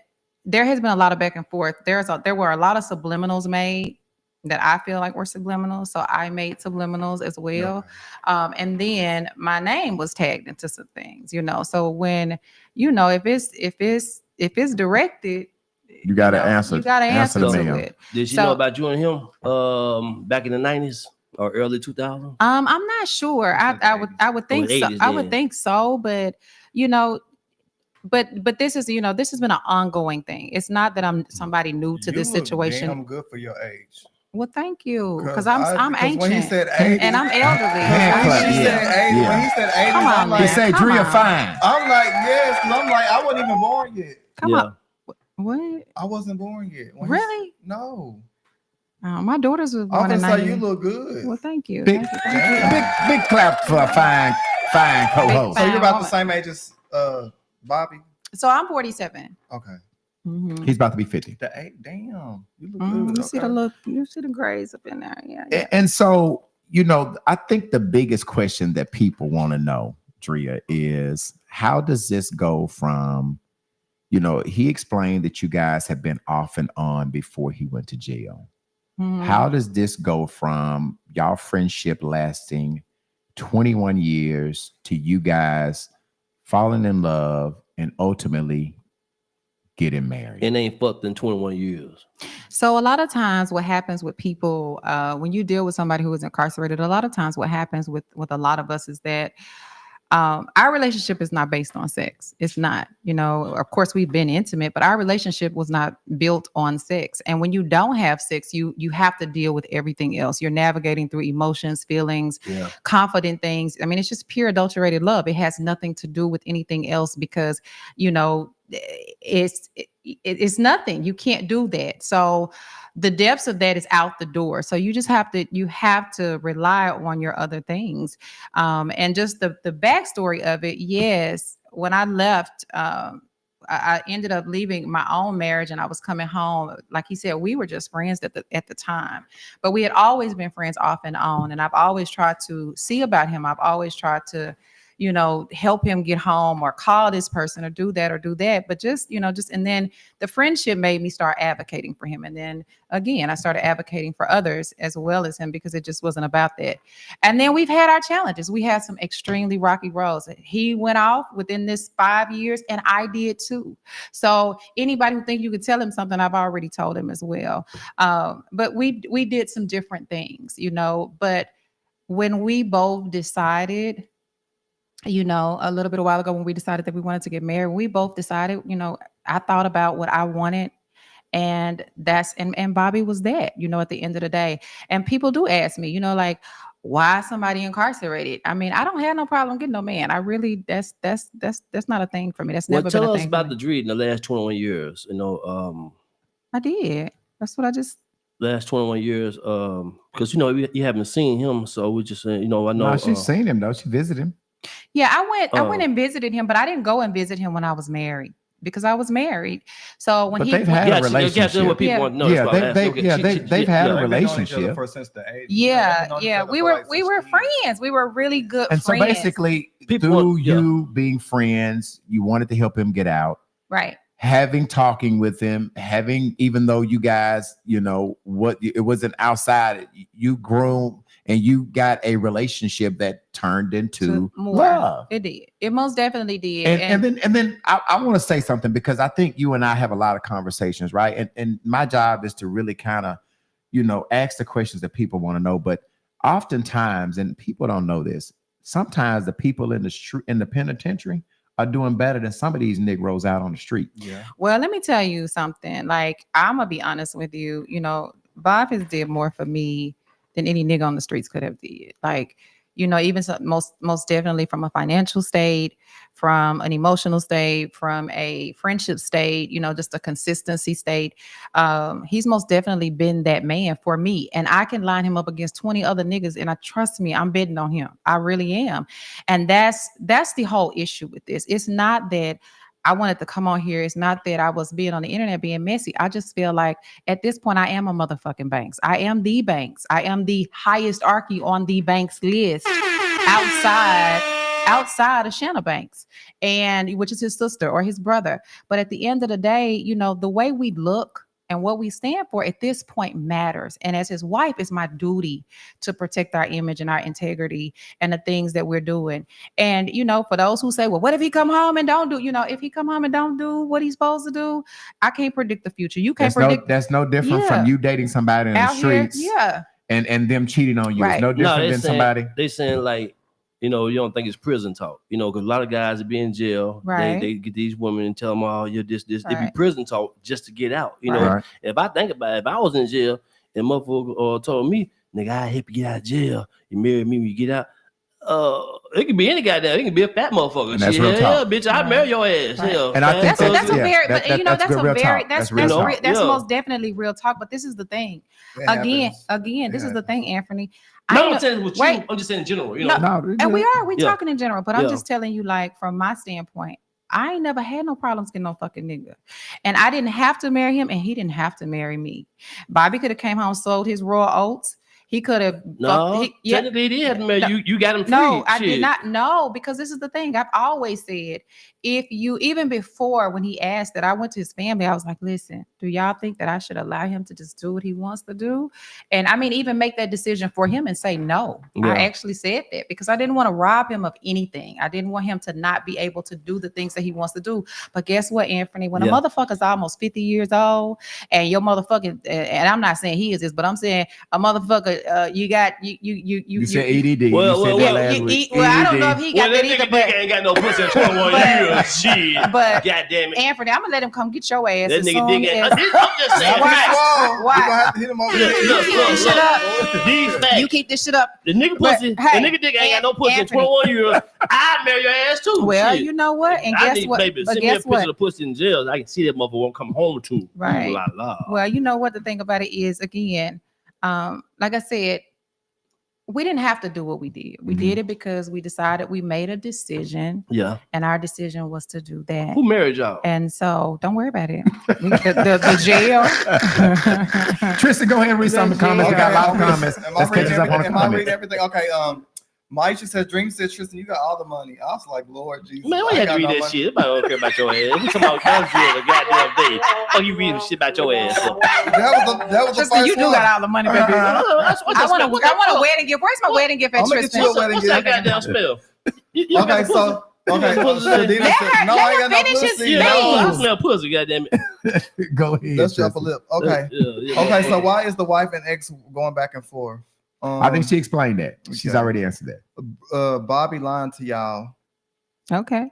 there has been a lot of back and forth. There were a lot of subliminals made that I feel like were subliminals. So I made subliminals as well. Yep. And then my name was tagged into some things, So when, if it's directed, you got to answer. You got to answer to it. Did she know about you and him back in the 90s or early 2000s? I'm not sure. I would think so. I would think so, but but this is this has been an ongoing thing. It's not that I'm somebody new to this situation. I'm good for your age. Well, thank you, because I'm ancient when he said 80, and I'm elderly. When he said 80, come on, like, he said Dria fine. I'm like, yes, because I'm like, I wasn't even born yet. Come on. What? I wasn't born yet. Really? No. My daughters was born in 90. I was gonna say you look good. Well, thank you. Big clap for a fine co-host. So you're about the same age as Bobby? So I'm 47. Okay. Mm-hmm. He's about to be 50. Damn, you look good. You see the grays up in there. Yeah. And so, I think the biggest question that people want to know, Dria, is how does this go from, he explained that you guys have been off and on before he went to jail. Mm-hmm. How does this go from y'all friendship lasting 21 years to you guys falling in love and ultimately getting married? And ain't fucked in 21 years. So a lot of times what happens with people, when you deal with somebody who is incarcerated, a lot of times what happens with a lot of us is that our relationship is not based on sex. It's not, of course we've been intimate, but our relationship was not built on sex. And when you don't have sex, you have to deal with everything else. You're navigating through emotions, feelings, confident things. I mean, it's just pure adulterated love. It has nothing to do with anything else because, it's nothing. You can't do that. So the depths of that is out the door. So you just have to rely on your other things. And just the backstory of it. Yes. When I left, I ended up leaving my own marriage and I was coming home. Like he said, we were just friends at the time, but we had always been friends off and on. And I've always tried to see about him. I've always tried to, help him get home or call this person or do that. But just and then the friendship made me start advocating for him. And then again, I started advocating for others as well as him because it just wasn't about that. And then we've had our challenges. We had some extremely rocky roads. He went off within this 5 years and I did too. So anybody who thinks you could tell him something, I've already told him as well. But we did some different things, but when we both decided, a little bit a while ago when we decided that we wanted to get married, we both decided, I thought about what I wanted. And and Bobby was that, at the end of the day. And people do ask me, like, why is somebody incarcerated? I mean, I don't have no problem getting no man. I really, that's not a thing for me. That's never been a thing. Tell us about the Dria in the last 21 years. I did. That's what I just. Last 21 years, because you haven't seen him, so we just saying, I know. No, she's seen him though. She visited him. Yeah, I went and visited him, but I didn't go and visit him when I was married because I was married. So when they've had a relationship. What people want to know. They've had a relationship. Since the 80s. Yeah. We were friends. We were really good friends. And so basically, through you being friends, you wanted to help him get out. Right. Talking with him, even though you guys, it wasn't outside, you grew and you got a relationship that turned into love. It did. It most definitely did. And then I want to say something because I think you and I have a lot of conversations, right? And my job is to really kind of, ask the questions that people want to know. But oftentimes, and people don't know this, sometimes the people in the penitentiary are doing better than some of these Negroes out on the street. Yeah. Well, let me tell you something. Like, I'm gonna be honest with you. Bob has did more for me than any nigga on the streets could have did. Like, even most definitely from a financial state, from an emotional state, from a friendship state, just a consistency state. He's most definitely been that man for me. And I can line him up against 20 other niggas. And trust me, I'm betting on him. I really am. And that's the whole issue with this. It's not that I wanted to come on here. It's not that I was being on the internet being messy. I just feel like at this point, I am a motherfucking Banks. I am the Banks. I am the highest Archie on the Banks list outside of Shanna Banks, and which is his sister or his brother. But at the end of the day, the way we look and what we stand for at this point matters. And as his wife, it's my duty to protect our image and our integrity and the things that we're doing. And, for those who say, well, what if he come home and don't do, if he come home and don't do what he's supposed to do, I can't predict the future. You can't predict. That's no different from you dating somebody in the streets. Here, and them cheating on you. Right. It's no different than somebody. They saying like, you don't think it's prison talk, because a lot of guys that be in jail, right. they get these women and tell them, oh, you're this. Right. It be prison talk just to get out, Right. If I think about it, if I was in jail and motherfucker told me, nigga, I help you get out of jail, you marry me when you get out, it could be any guy there. It can be a fat motherfucker. And that's real talk. Yeah, bitch, I marry your ass. Right. Hell, and I think that's most definitely real talk. But this is the thing. Again, this is the thing, Anthony. I'm saying with you. I'm just saying in general. And we're talking in general. But I'm just telling you, like, from my standpoint, I ain't never had no problems getting no fucking nigga. And I didn't have to marry him, and he didn't have to marry me. Bobby could have came home, sold his raw oats. He could have. Technically, he did have to marry you. You got him free. No, I did not. No, because this is the thing. I've always said, even before when he asked that, I went to his family. I was like, listen, do y'all think that I should allow him to just do what he wants to do? And I mean, even make that decision for him and say no. Yeah. I actually said that because I didn't want to rob him of anything. I didn't want him to not be able to do the things that he wants to do. But guess what, Anthony? When a motherfucker's almost 50 years old and your motherfucking, and I'm not saying he is this, but I'm saying a motherfucker, you said EDD. Well, I don't know if he got that either. But ain't got no pussy in 21 years. Shit. But goddamn it, Anthony, I'm gonna let him come get your ass. That nigga dig it. I'm just saying. Why? You gonna have to hit him over Look. These facts. You keep this shit up. The nigga pussy. The nigga dick ain't got no pussy in 21 years. I'd marry your ass too. Well, shit. you know what? And guess what? Baby, but send guess me a picture of pussy in jail. I can see that motherfucker won't come home to. Right. Ooh, well, you know what the thing about it is, again, like I said, we didn't have to do what we did. We did it because we decided, we made a decision. Yeah. And our decision was to do that. Who married y'all? And so don't worry about it. the jail. Tristan, go ahead and read some of the comments. We got a lot of comments. Let's catch us up on the comments. Everything. Okay. Maisha says, Dream said, Tristan, you got all the money. I was like, Lord Jesus. Man, why you have to read that shit? Everybody don't care about your ass. We talking about Dungeon the goddamn day. Oh, you reading shit about your ass. That was the Tristan, first you do one. got all the money, baby. I want a wedding gift. Where's my wedding gift at I'm gonna get Tristan? you a wedding What's gift. that goddamn spell? Okay, so Shadina said, no, I ain't got no pussy. Yeah, I smell pussy, goddamn it. Go ahead. That's your upper lip. Okay. Okay, so why is the wife and ex going back and forth? I think she explained that. She's already answered that. Bobby lying to y'all. Okay.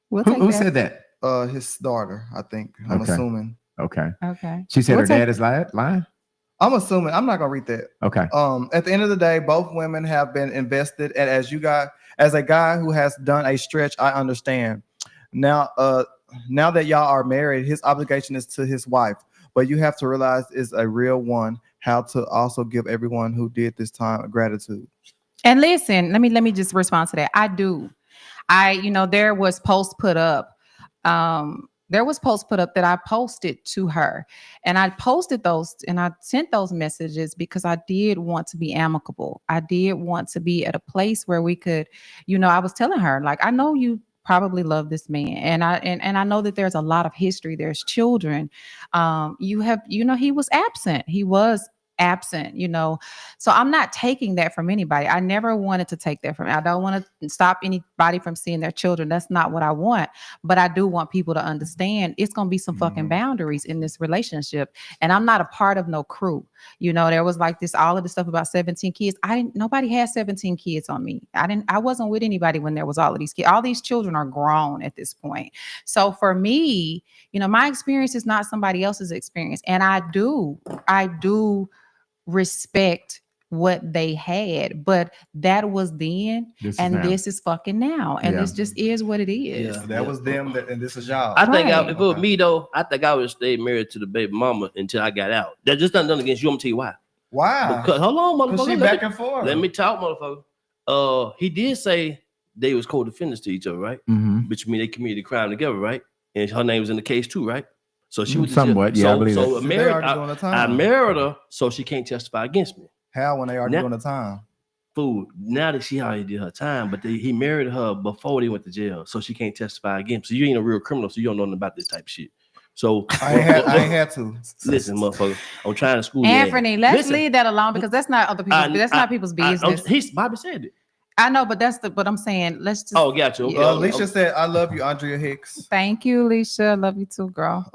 Who said that? His daughter, I think. I'm Okay. assuming. Okay. Okay. She said her dad is lying? I'm assuming. I'm not gonna read that. Okay. At the end of the day, both women have been invested, and as a guy who has done a stretch, I understand. Now that y'all are married, his obligation is to his wife, but you have to realize it's a real one. How to also give everyone who did this time gratitude. And listen, let me just respond to that. I do. There was posts put up. There was posts put up that I posted to her, and I posted those and I sent those messages because I did want to be amicable. I did want to be at a place where we could, I was telling her, like, I know you probably love this man, and I know that there's a lot of history. There's children. He was absent. He was absent, so I'm not taking that from anybody. I never wanted to take that from I don't want to stop anybody from seeing their children. That's not what I want, but I do want people to understand it's going to be some fucking boundaries in this relationship, and I'm not a part of no crew. There was like all of this stuff about 17 kids. Nobody had 17 kids on me. I wasn't with anybody when there was all of these kids. All these children are grown at this point. So for me, my experience is not somebody else's experience, and I do respect what they had, but that was then, this is fucking now, and this just is what it is. Yeah, that was them, and this is y'all. I think if it was me though, I think I would have stayed married to the baby mama until I got out. That's just not done against you. I'm gonna tell you why. Why? Because hold on, motherfucker. She back and forth. Let me talk, motherfucker. He did say they was co-defendants to each other, right? Mm-hmm. Which means they committed a crime together, right? And her name was in the case too, right? So she was somewhat, yeah. I believe so that. I married her, so she can't testify against me. How when they already doing the time? Fool. Now that she already did her time, but he married her before they went to jail, so she can't testify against. So you ain't a real criminal, so you don't know nothing about this type of shit. So I ain't had to. Listen, motherfucker. I'm trying to school Anthony, let's leave that alone because that's not other people's. That's not people's business. Bobby said it. I know, but but I'm saying let's just. Oh, got you. Alicia said, "I love you, Andrea Hicks." Thank you, Alicia. Love you too, girl.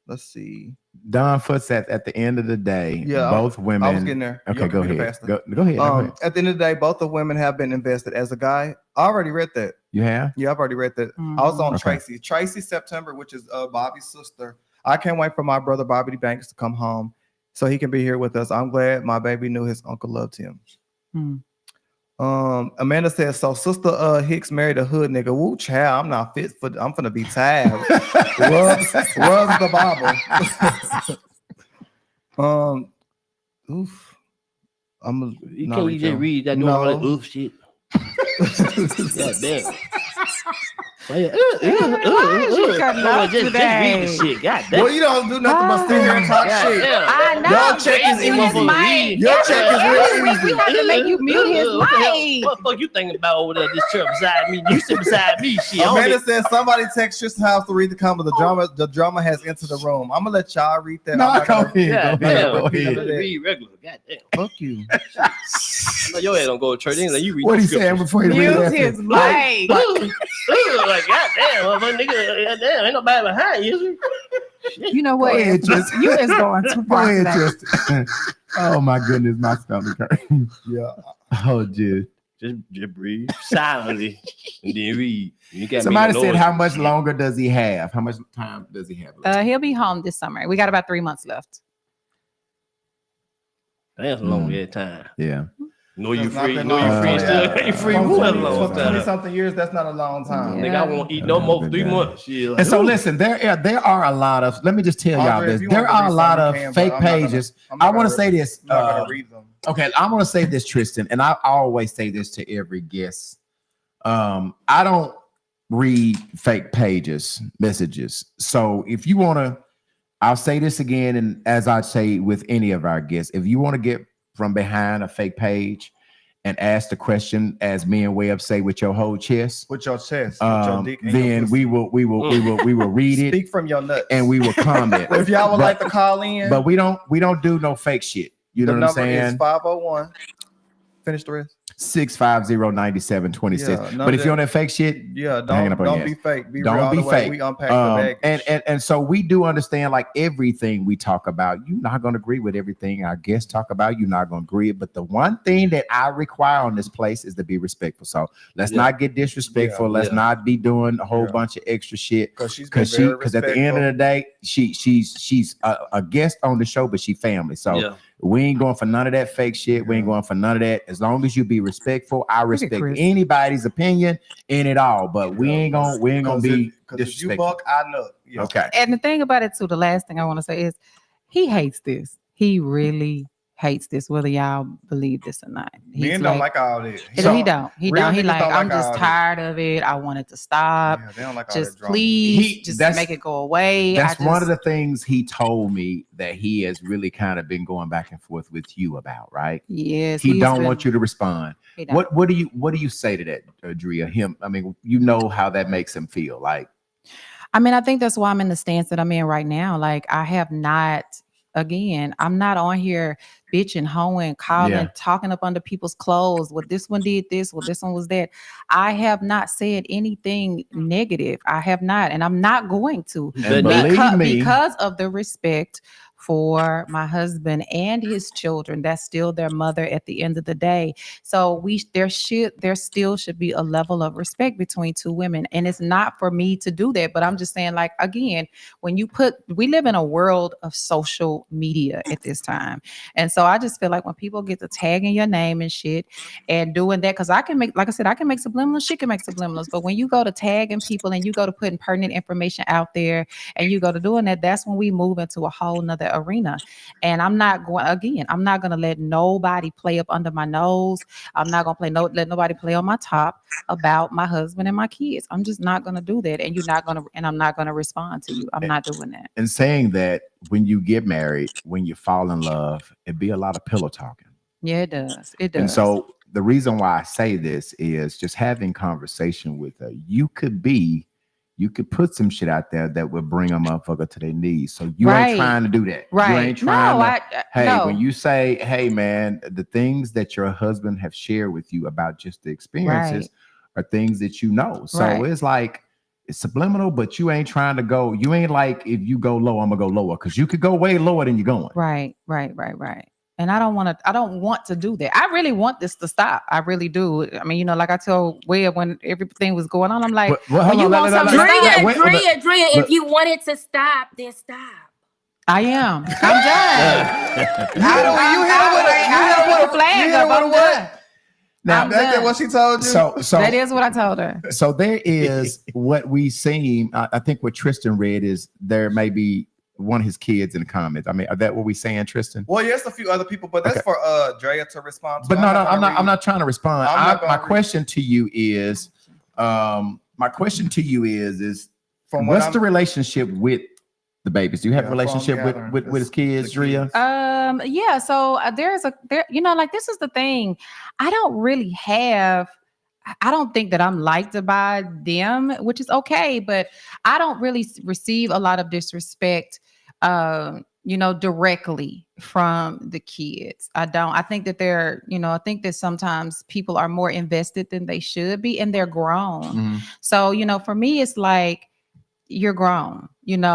Let's see. Don Foots at the end of the day, both women. I was getting there. Okay, go ahead. Go ahead. At the end of the day, both the women have been invested. As a guy, I already read that. You have? Yeah, I've already read that. I was on Tracy. Tracy September, which is Bobby's sister. I can't wait for my brother Bobby Banks to come home so he can be here with us. I'm glad my baby knew his uncle loved him. Amanda says, so sister Hicks married a hood nigga. Woo, child, I'm not fit for. I'm finna be tired. rubs the Bible. Oof. You can't just read that. All that oof shit. God damn. Why is you cutting up just read the shit. God damn. Well, you don't do nothing but sit here and talk shit. I know. Your check is easy. Your check is real easy. We have to make you mute his mic. What the fuck you thinking about over there? This chair beside me. You sit beside me. Shit. Amanda says somebody text Tristan House to read the comment. The drama has entered the room. I'm gonna let y'all read that. No, go ahead. Go ahead. Read regular. God damn. Fuck you. I know your head don't go to church. Ain't like you read. What he saying before he read Mute his mic. Like goddamn, my nigga, goddamn, ain't nobody behind you. You know what? You is going too far. Oh my goodness, my stomach hurt. Yeah. Oh, just breathe silently and then read. Somebody said, how much longer does he have? How much time does he have left? He'll be home this summer. We got about 3 months left. That's a long time. Yeah. No, you free. No, you free. Still ain't free. For 20-something years, that's not a long time. Nigga, I won't eat no more for 3 months. And so listen, there are a lot of. Let me just tell y'all this. There are a lot of fake pages. I want to say this. I'm not gonna read them. Okay, I want to say this, Tristan, and I always say this to every guest. I don't read fake pages, messages. So if you want to, I'll say this again, and as I say with any of our guests, if you want to get from behind a fake page and ask the question as me and Webb say with your whole chest. With your chest. With your dick and your Then pussy. we will read it. Speak from your nuts. And we will comment. If y'all would like to call in. But we don't do no fake shit. You know what I'm saying? The number is 501. Finish the rest. 650-9726. Yeah, but if you're on that fake shit, don't be fake. Be don't real be all the way. fake. We unpack the baggage. And so we do understand, like, everything we talk about, you're not going to agree with everything our guests talk about. You're not going to agree. But the one thing that I require on this place is to be respectful. So let's not get disrespectful. Let's not be doing a whole bunch of extra shit. Because at the end of the day, she's a guest on the show, but she family. So we ain't going for none of that fake shit. We ain't going for none of that. As long as you be respectful, I respect anybody's opinion in it all. But we ain't gonna be disrespectful. If you buck, I know. Yeah. Okay. And the thing about it too, the last thing I want to say is he hates this. He really hates this, whether y'all believe this or not. Men don't like all this. He don't. He like, I'm just tired of it. I want it to stop. Yeah, they don't like all just that drama. please, make it go away. That's one of the things he told me that he has really kind of been going back and forth with you about, right? Yes. He don't want you to respond. He don't. What do you say to that, Dria? Him? I mean, you know how that makes him feel. Like, I mean, I think that's why I'm in the stance that I'm in right now. Like, I have not. Again, I'm not on here bitching, hoeing, calling, talking up under people's clothes. Well, this one did this. Well, this one was that. I have not said anything negative. I have not, and I'm not going to. Because of the respect for my husband and his children. That's still their mother at the end of the day. So there still should be a level of respect between two women. And it's not for me to do that. But I'm just saying, like, again, we live in a world of social media at this time. And so I just feel like when people get to tagging your name and shit and doing that, because I can make subliminals, she can make subliminals. But when you go to tagging people and you go to putting pertinent information out there and you go to doing that, that's when we move into a whole nother arena. And I'm not going to let nobody play up under my nose. I'm not going to let nobody play on my top about my husband and my kids. I'm just not going to do that. And I'm not going to respond to you. I'm not doing that. And saying that when you get married, when you fall in love, it'd be a lot of pillow talking. Yeah, it does. It does. And so the reason why I say this is just having conversation with her. You could put some shit out there that would bring a motherfucker to their knees. So you ain't trying to do that. Right. You ain't trying no. When you say, hey, man, the things that your husband have shared with you about just the experiences are things that you know. So it's like, it's subliminal, but you ain't trying to go. You ain't like, if you go low, I'm going to go lower. Because you could go way lower than you're going. Right. And I don't want to do that. I really want this to stop. I really do. I mean, like I told Webb when everything was going on, I'm like, Dria, if you want it to stop, then stop. I am. I'm done. You hit a flag up. I'm done. Now, that's what she told you. So that is what I told her. So there is what we seen. I think what Tristan read is there may be one of his kids in the comments. I mean, are that what we saying, Tristan? Well, yes, a few other people, but that's for Drea to respond to. But I'm not trying to respond. My question to you is, what's the relationship with the babies? Do you have a relationship with his kids, Dria? Yeah. So this is the thing. I don't think that I'm liked by them, which is okay, but I don't really receive a lot of disrespect, directly from the kids. I don't. I think that I think that sometimes people are more invested than they should be, and they're grown. Mm-hmm. So, for me, it's like, you're grown, and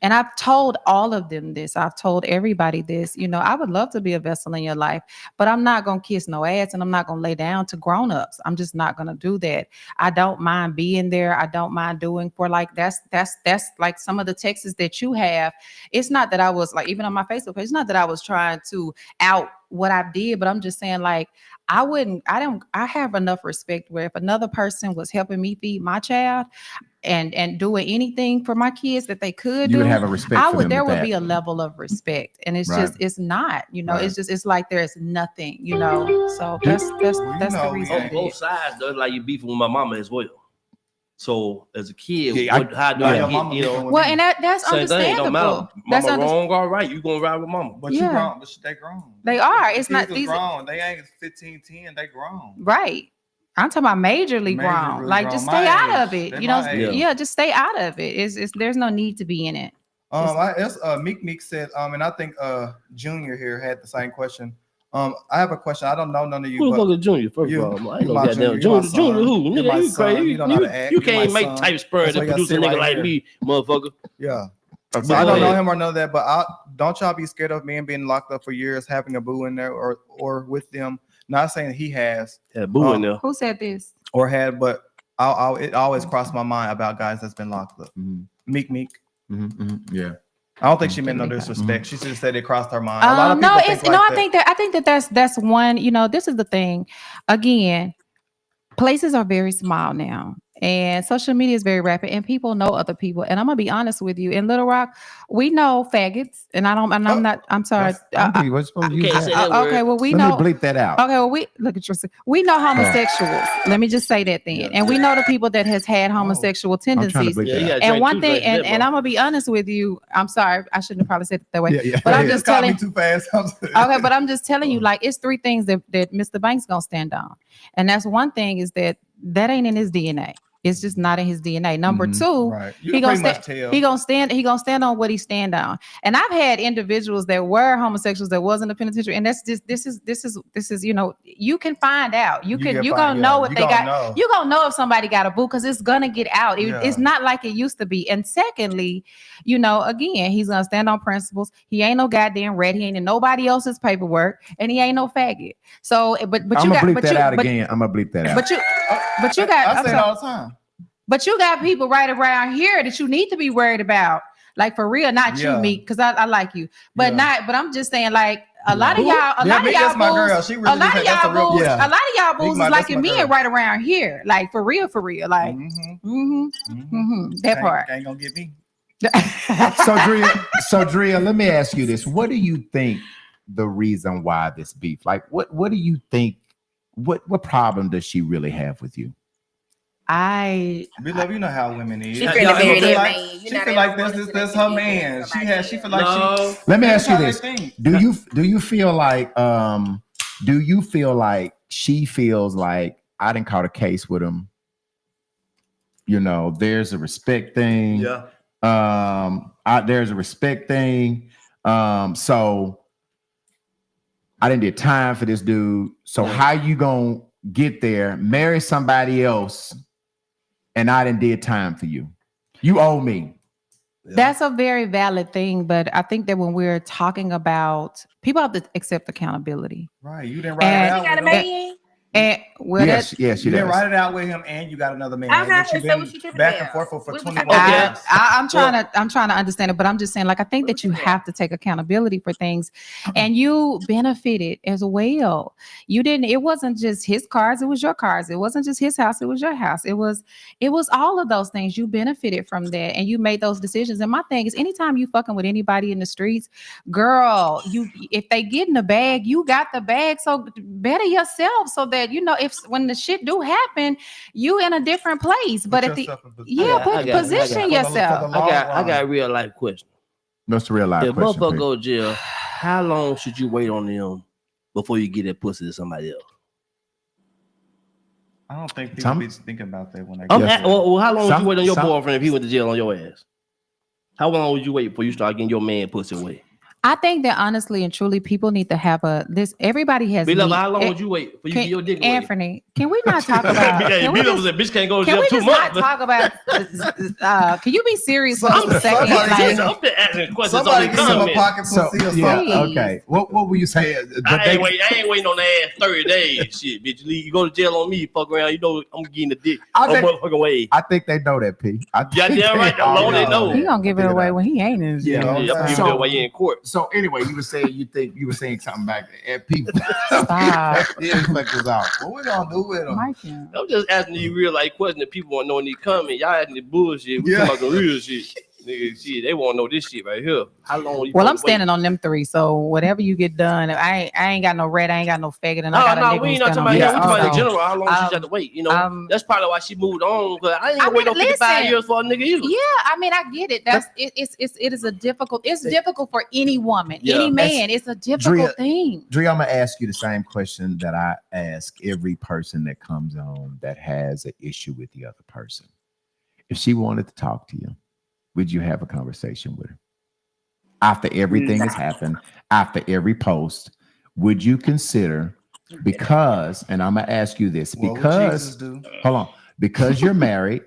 I've told all of them this. I've told everybody this. I would love to be a vessel in your life, but I'm not going to kiss no ass, and I'm not going to lay down to grown-ups. I'm just not going to do that. I don't mind being there. I don't mind doing for that's like some of the texts that you have. It's not that I was like, even on my Facebook page, it's not that I was trying to out what I did, but I'm just saying, like, I have enough respect where if another person was helping me feed my child and doing anything for my kids that they could you do, would have a respect for them. There would be a level of respect. And it's just, it's not, it's like there's nothing, so that's the reason. On both sides, though, like you beefing with my mama as well. So as a kid, Yeah, how do I get, Well, and that's same thing. Don't matter. understandable. That's Mama wrong or right, you gonna ride with mama. But you grown, but they grown. They are. The It's not kids is these. grown. They ain't 15, 10. They grown. Right. I'm talking about majorly grown. Like, just stay out of it. You know, yeah, just stay out of it. It's there's no need to be in it. Meek said, and I think Junior here had the same question. I have a question. I don't know none of you. Who the fuck is Junior? First of all, I ain't no goddamn Junior. Who? Nigga, you crazy? You can't make type sperm to produce a nigga like me, motherfucker. Yeah. So I don't know him or none of that, but don't y'all be scared of men being locked up for years, having a boo in there or with them. Not saying he has. Yeah, boo in there. Who said this? Or had, but it always crossed my mind about guys that's been locked up. Meek. Yeah. I don't think she meant no disrespect. She just said it crossed her mind. A lot of people I think that's one. You know, this is the thing. Again, places are very small now, and social media is very rapid, and people know other people. And I'm gonna be honest with you. In Little Rock, we know faggots, and I'm not. I'm sorry. Okay, well, we know. Let me bleep that out. Okay, well, we know homosexuals. Let me just say that then, and we know the people that has had homosexual tendencies. And one thing, and I'm gonna be honest with you. I'm sorry, I shouldn't have probably said it that way. But I'm just telling. Too fast. Okay, but I'm just telling you, like, it's three things that Mr. Banks gonna stand on, and that's one thing is that ain't in his DNA. It's just not in his DNA. Number two, he gonna stand on what he stand on. And I've had individuals that were homosexuals that wasn't a penitentiary, and that's just this is you know, you can find out. You're gonna know if they got. You're gonna know if somebody got a boo because it's gonna get out. It's not like it used to be. And secondly, you know, again, he's gonna stand on principles. He ain't no goddamn rat. He ain't in nobody else's paperwork, and he ain't no faggot. So, but I'm you gonna got bleep that out again. I'm gonna bleep that out. But you got. I say it all the time. But you got people right around here that you need to be worried about. Like, for real, not you, Meek, because I like you. But but I'm just saying, like, a lot of y'all booze is liking me right around here. Like, for real. Like, that part. Ain't gonna get me. So Dria, let me ask you this. What do you think the reason why this beef? Like, what do you think? What problem does she really have with you? We love, you know how women is. She feel like this her man. She feel like she. Let me ask you this: Do you feel like she feels like I didn't caught a case with him? You know, there's a respect thing. There's a respect thing. So I didn't get time for this dude. So how you gonna get there, marry somebody else? And I did time for you. You owe me. That's a very valid thing, but I think that when we're talking about, people have to accept accountability. Right. You didn't write it out. You got a man? And well, yes, she you does. didn't write it out with him, and you got another man. Back and forth for 21 years. I'm trying to understand it, but I'm just saying, like, I think that you have to take accountability for things, and you benefited as well. You didn't. It wasn't just his cars; it was your cars. It wasn't just his house; it was your house. It was all of those things. You benefited from that, and you made those decisions. And my thing is, anytime you fucking with anybody in the streets, girl, if they get in the bag, you got the bag. So better yourself, so that, you know, when the shit do happen, you in a different place. But position yourself. I got a real life question. What's the real life question? If motherfucker go to jail, how long should you wait on them before you get that pussy to somebody else? I don't think people be thinking about that when they well, how long would you wait on your boyfriend if he went to jail on your ass? How long would you wait before you start getting your man pussy away? I think that honestly and truly, people need to have everybody has. Beloved, how long would you wait for you to get your dick away? Anthony, can we not talk about? Bitch can't go to jail 2 months. Not talk about? Can you be serious for a second? I'm just asking questions. Somebody give him a pocket pussy or something. Okay. What were you saying? I ain't waiting on the ass 30 days. Shit, bitch. You go to jail on me, fuck around. You know I'm getting the dick. Motherfucking way. I think they know that, P. Yeah, right. They know. He gonna give it away when he ain't in jail. Yeah, give it away in court. So anyway, you were saying something back at people. Stop. What we gonna do with him? I'm just asking you real life questions that people want to know in these comments. Y'all asking the bullshit. We talking about the real shit. Nigga, shit, they want to know this shit right here. How long? You Well, I'm supposed to wait? standing on them 3, so whatever you get done, I ain't got no rat, I ain't got no faggot, and I got a nigga we who ain't not stand talking on about me. him. We talking about in So, general. How long she got to wait? You know, that's probably why she moved on. Cause I ain't gonna wait no 55 years for a nigga either. Yeah, I mean, I get it. It is a difficult. It's difficult for any woman, any man. It's a difficult thing. Dria, I'm gonna ask you the same question that I ask every person that comes on that has an issue with the other person. If she wanted to talk to you, would you have a conversation with her? After everything has happened, after every post, would you consider, because, and I'm gonna ask you this, because hold on, because you're married,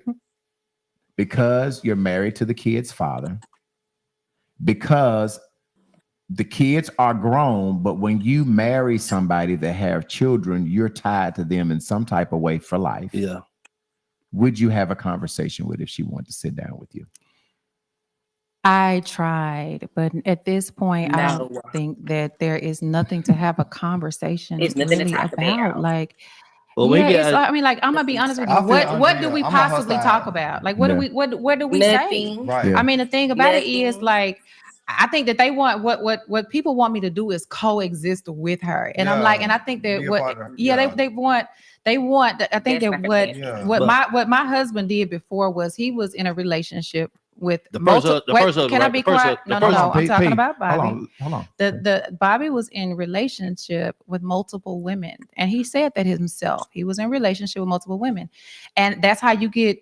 because you're married to the kid's father, because the kids are grown, but when you marry somebody that have children, you're tied to them in some type of way for life. Yeah. Would you have a conversation with if she wanted to sit down with you? I tried, but at this point, I don't think that there is nothing to have a conversation It's nothing to really talk about. about. Like, Well, we yeah, get- it's like, I mean, like, I'm gonna be honest with you. What do we possibly talk about? Like, what do we what do we say? Nothing. Right. I mean, the thing about it is, Nothing. like, I think that they want what people want me to do is coexist with her, and I'm Yeah, like, and I think that be a what part of- yeah, yeah. they want. I think That's that not what gonna happen. what But- my husband did before was he was in a relationship with The first multiple. husband, Can I right? be The first quiet? husband- No, the no, first no. husband. I'm talking about Bobby. Hold on. The Bobby was in relationship with multiple women, and he said that himself. He was in relationship with multiple women, and that's how you get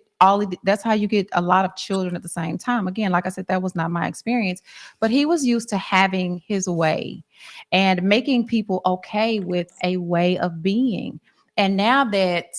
that's how you get a lot of children at the same time. Again, like I said, that was not my experience, but he was used to having his way and making people okay with a way of being. And now that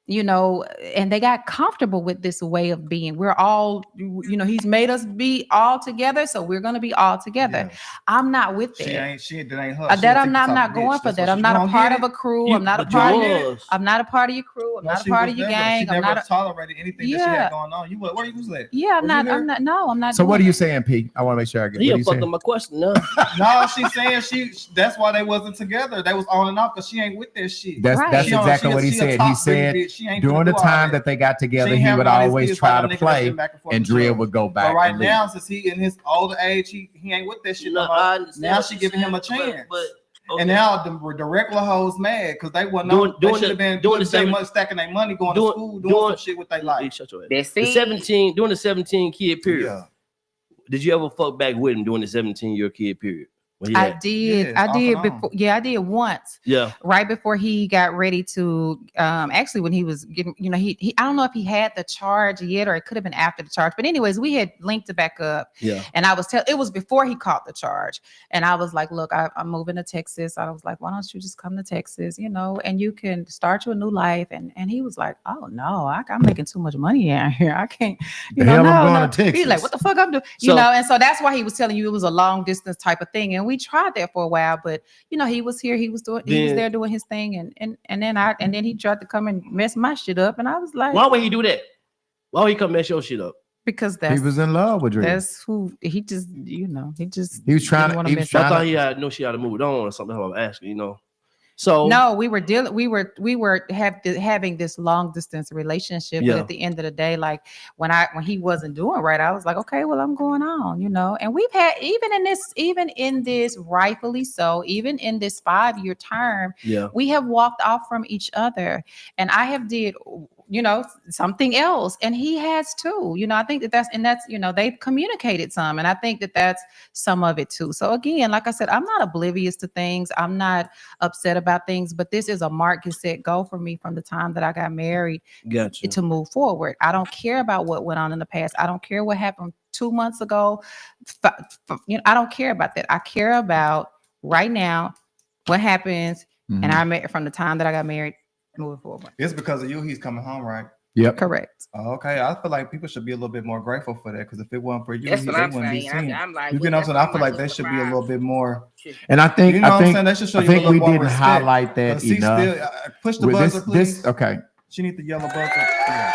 and they got comfortable with this way of being. We're all, he's made us be all together, so we're gonna be all together. Yes. I'm not with that. That ain't her. That I'm not going for that. I'm not a part of a crew. I'm not a part of I'm not a part of your crew. I'm not a part of your gang. She I'm never not tolerated anything that she had going on. You where you was at? Yeah, I'm Was not. you I'm there? not. No, I'm not. So what are doing you it. saying, P? I want to make sure I get. He What are a you fucking saying? my question. No, No, she's saying that's why they wasn't together. They was on and off because she ain't with that shit. That's Right. that's She on- exactly she a- what he she a said. He top said bitch. She ain't during finna the do all time that. that they got together, She he ain't would having all these always kids try like to them niggas play, that's back and forth and with Dria you. would go back. But right and leave. now, since he in his older age, he ain't with that shit no No, more. I understand Now what she you're giving him a saying, chance. but okay. And now the regular hoes mad because they wasn't Doing- on. They doing should the- have been doing the doing their 7 stacking their money, going doing- to school, doing doing- some shit with their Hey, life. shut your ass. That's The it. 17 during the 17 kid period. Yeah. Did you ever fuck back with him during the 17-year kid period? When he I had- did. Yes, I off did and on. before. Yeah, I did once. Yeah. Right before he got ready to actually when he was getting, he I don't know if he had the charge yet or it could have been after the charge. But anyways, we had linked it back up. Yeah. And I was it was before he caught the charge. And I was like, look, I'm moving to Texas. I was like, why don't you just come to Texas, and you can start your new life. And he was like, oh no, I'm making too much money out here. I can't, The hell I'm going no. to Texas. He's like, what the fuck I'm doing? So- And so that's why he was telling you it was a long distance type of thing. And we tried that for a while, but he was here, he was there doing his thing, and then he tried to come and mess my shit up, and I was like, Why would he do that? Why would he come mess your shit up? because He was in love with Dria. that's who he just He was trying didn't to. wanna He mess was it I trying thought to. he had she had to move on or something. I'm asking, So No, we were having this long distance relationship, Yeah. but at the end of the day, like when he wasn't doing right, I was like, okay, well, I'm going on, And we've had even in this rightfully so, even in this 5-year term, yeah. we have walked off from each other, and I have did something else, and he has too. I think that's they've communicated some, and I think that that's some of it too. So again, like I said, I'm not oblivious to things. I'm not upset about things, but this is a mark and set go for me from the time that I got married Gotcha. to move forward. I don't care about what went on in the past. I don't care what happened 2 months ago. I don't care about that. I care about right now what happens, and I met from the time that I got married moving forward. It's because of you. He's coming home, right? Yep. Correct. Okay, I feel like people should be a little bit more grateful for that because if it wasn't for you, That's they what I'm wouldn't be saying. seen. I'm like, You know what I'm saying? I feel like they should be a little bit more. And I think You know I what I'm think saying? They should show I you a think little we more didn't respect. highlight that She enough. still push the With buzzer, please. this okay. She needs the yellow buzzer. Yeah.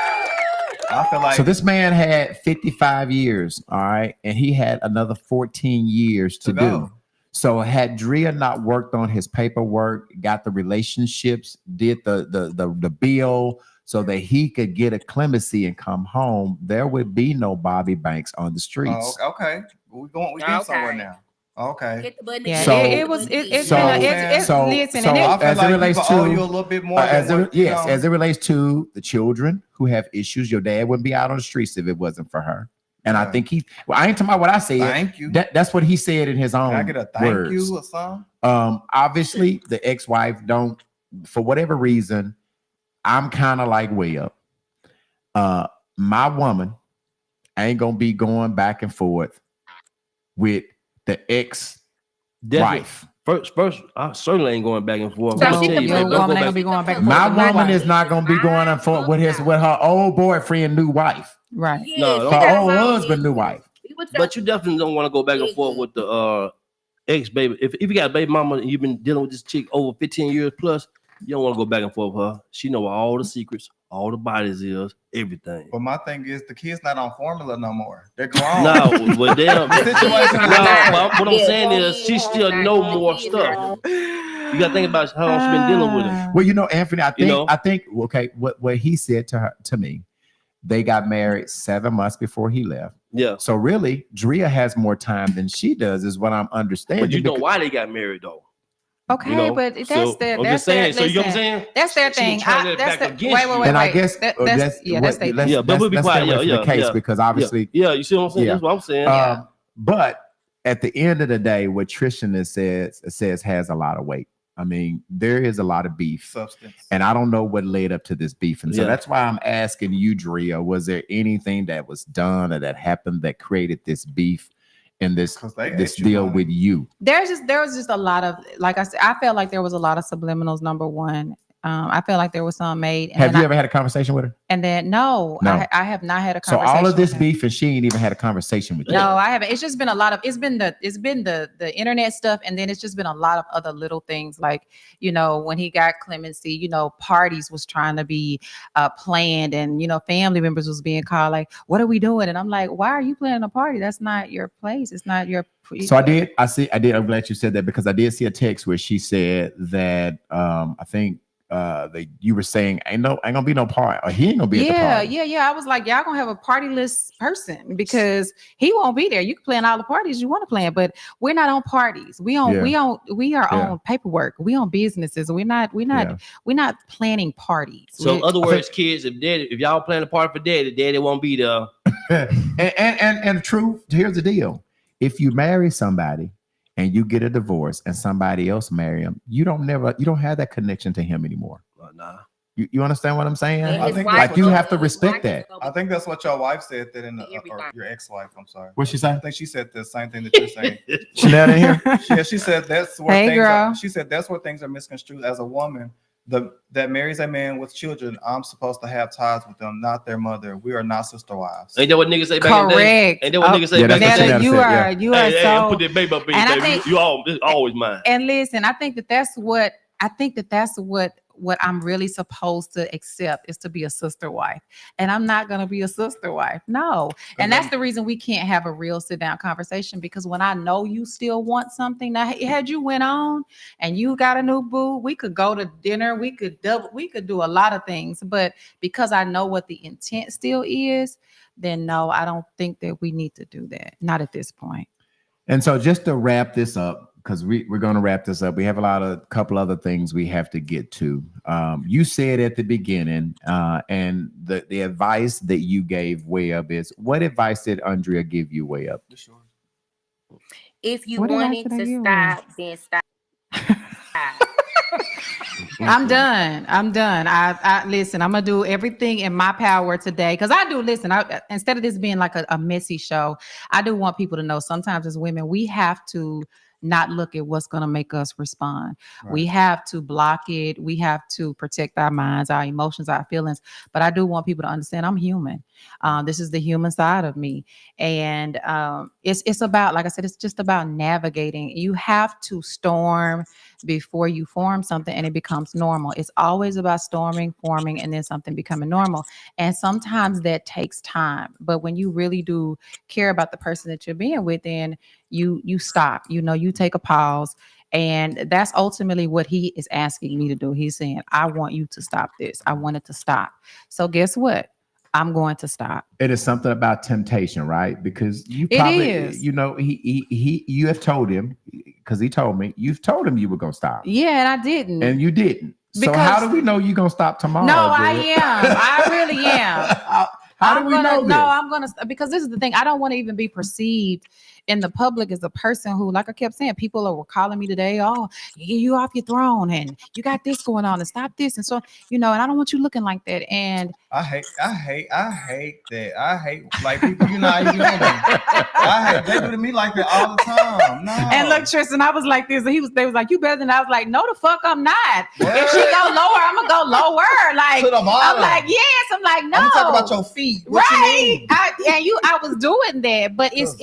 I feel like So this man had 55 years, all right, and he had another 14 years to do. go. So had Dria not worked on his paperwork, got the relationships, did the bill, so that he could get a clemency and come home, there would be no Bobby Banks on the streets. Oh, okay. We getting somewhere now. Okay. Hit the button Yeah, again. it was. It's So- been. It's so- listen, so and I it, feel as it like relates people owe to- you a little bit more. as than it, what, you yes, know. as it relates to the children who have issues, your dad wouldn't be out on the streets if it wasn't for her. And I think I ain't talking about what I said. Thank you. That's what he said in his own Can I get a thank words. you or something? Obviously, the ex-wife don't, for whatever reason, I'm kind of like way up. My woman ain't gonna be going back and forth with the ex-wife. First, I certainly ain't going back and forth. So I'm she gonna tell you, can baby, be- don't woman go ain't gonna back. be going back and My forth with woman nobody. is not gonna be going on for with her old boyfriend, new wife, Right. No, her don't- old husband, new wife. But you definitely don't want to go back and forth with the ex baby. If you got a baby mama and you've been dealing with this chick over 15 years plus, you don't want to go back and forth with her. She know all the secrets, all the bodies is, everything. But my thing is, the kid's not on formula no more. They're grown. No, well, damn. The situation is No, different. what I'm saying is she still know more stuff. You got to think about how long she been dealing with him. Well, you know, Anthony, I think, know? okay, what he said to me, they got married 7 months before he left. Yeah. So really, Dria has more time than she does, is what I'm understanding. But you know because- why they got married though. Okay, You know, but that's so their. I'm That's just saying. their. So you know what I'm listen, saying? That's their She thing. can turn it That's back the, against wait, you. wait, wait, And I wait. guess That's that's that's their let's, thing. Yeah, but we'll be let's quiet. stay away from the case because obviously, yeah, you see what I'm saying? Yeah. That's what I'm saying. But at the end of the day, what Tristan says has a lot of weight. I mean, there is a lot of beef, Substance. and I don't know what led up to this beef, and so Yeah. that's why I'm asking you, Dria. Was there anything that was done or that happened that created this beef and this 'Cause they this ate you, deal honey. with you? There was just a lot of, like I said, I felt like there was a lot of subliminals. Number one, I felt like there was some made. And Have then you ever had a conversation with her? And then no. No. I have not had a So conversation. all of this with her. beef, and she ain't even had a conversation with you. No, I haven't. It's just been a lot of. It's been the internet stuff, and then it's just been a lot of other little things, like when he got clemency, parties was trying to be planned, and family members was being called, like, what are we doing? And I'm like, why are you planning a party? That's not your place. It's not your. So I did. I'm glad you said that because I did see a text where she said that I think you were saying ain't gonna be no party, or he ain't gonna be at the party. Yeah. I was like, y'all gonna have a partyless person because he won't be there. You can plan all the parties you want to plan, but we're not on parties. We are on paperwork. We on businesses. We're not planning parties. So in other words, kids, if y'all plan a party for daddy won't be there. and the truth, here's the deal: if you marry somebody and you get a divorce and somebody else marry him, you don't have that connection to him anymore. Nah. You understand what I'm saying? I think like you have to respect that. I think that's what your wife said that or your ex-wife. I'm sorry. What'd she say? I think she said the same thing that you're saying. Chanel in here? Yeah, she said that's where Hey, things girl. are, she said that's where things are misconstrued. As a woman that marries a man with children, I'm supposed to have ties with them, not their mother. We are not sister wives. Ain't that what niggas say back in the day? Correct. Ain't that what niggas say back in the that's day? what You said, are yeah. you are Hey, so. put that baby up in And I baby. think- It's always mine. And listen, I think that's what I'm really supposed to accept is to be a sister wife. And I'm not going to be a sister wife. No. And that's the reason we can't have a real sit down conversation, because when I know you still want something, now had you went on and you got a new boo, we could go to dinner, we could do a lot of things, but because I know what the intent still is, then no, I don't think that we need to do that. Not at this point. And so just to wrap this up, because we're going to wrap this up. We have a couple other things we have to get to. You said at the beginning, and the advice that you gave way up is, what advice did Andrea give you way up? If you What wanted advice did I to give stop, then stop. I'm done. I listen, I'm gonna do everything in my power today. Cause I do listen. Instead of this being like a messy show, I do want people to know sometimes as women, we have to not look at what's going to make us respond. Right. We have to block it. We have to protect our minds, our emotions, our feelings. But I do want people to understand I'm human. This is the human side of me. And it's about, like I said, it's just about navigating. You have to storm before you form something and it becomes normal. It's always about storming, forming, and then something becoming normal. And sometimes that takes time. But when you really do care about the person that you're being with, then you stop, you take a pause And that's ultimately what he is asking me to do. He's saying, I want you to stop this. I want it to stop. So guess what? I'm going to stop. It is something about temptation, right? Because you It probably, is. you know, you have told him, because he told me, you've told him you were gonna stop, Yeah, and I didn't. and you didn't. So Because- how do we know you're gonna stop tomorrow? No, I Dria? am. I really am. How do we know this? No, I'm gonna, because this is the thing. I don't want to even be perceived in the public as a person who, like I kept saying, people were calling me today, oh, you off your throne and you got this going on and stop this. And so, you know, and I don't want you looking like that. And I hate that. I hate like people, you know, how you do them. I hate they do to me like that all the time. No. And look, Tristan, I was like this, and they was like, you better than I was like, no, the fuck I'm not. What? If she go lower, I'm gonna go lower. Like To the bottom. I'm like, yes, I'm like, no. I'm talking about your feet. What you Right. mean? I was doing that, but it What?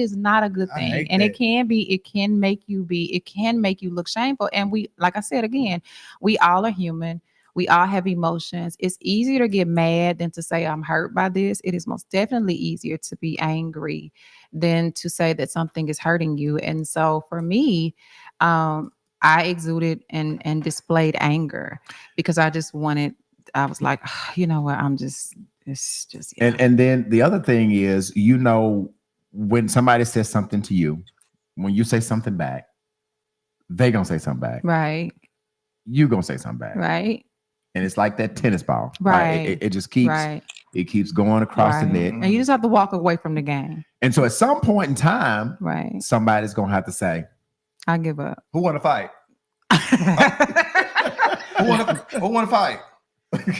is not a good I thing. hate And that. it can make you look shameful. And we, like I said again, we all are human. We all have emotions. It's easier to get mad than to say I'm hurt by this. It is most definitely easier to be angry than to say that something is hurting you. And so for me, I exuded and displayed anger because I was like, you know what, it's just yeah. And then the other thing is, you know, when somebody says something to you, when you say something back, they gonna say something back. Right. You gonna say something back. Right. And it's like that tennis ball. Right. It just keeps it keeps going across the net. And you just have to walk away from the game. And so at some point in time, Right. somebody's gonna have to say, I give up. Who want to fight? Who want to fight?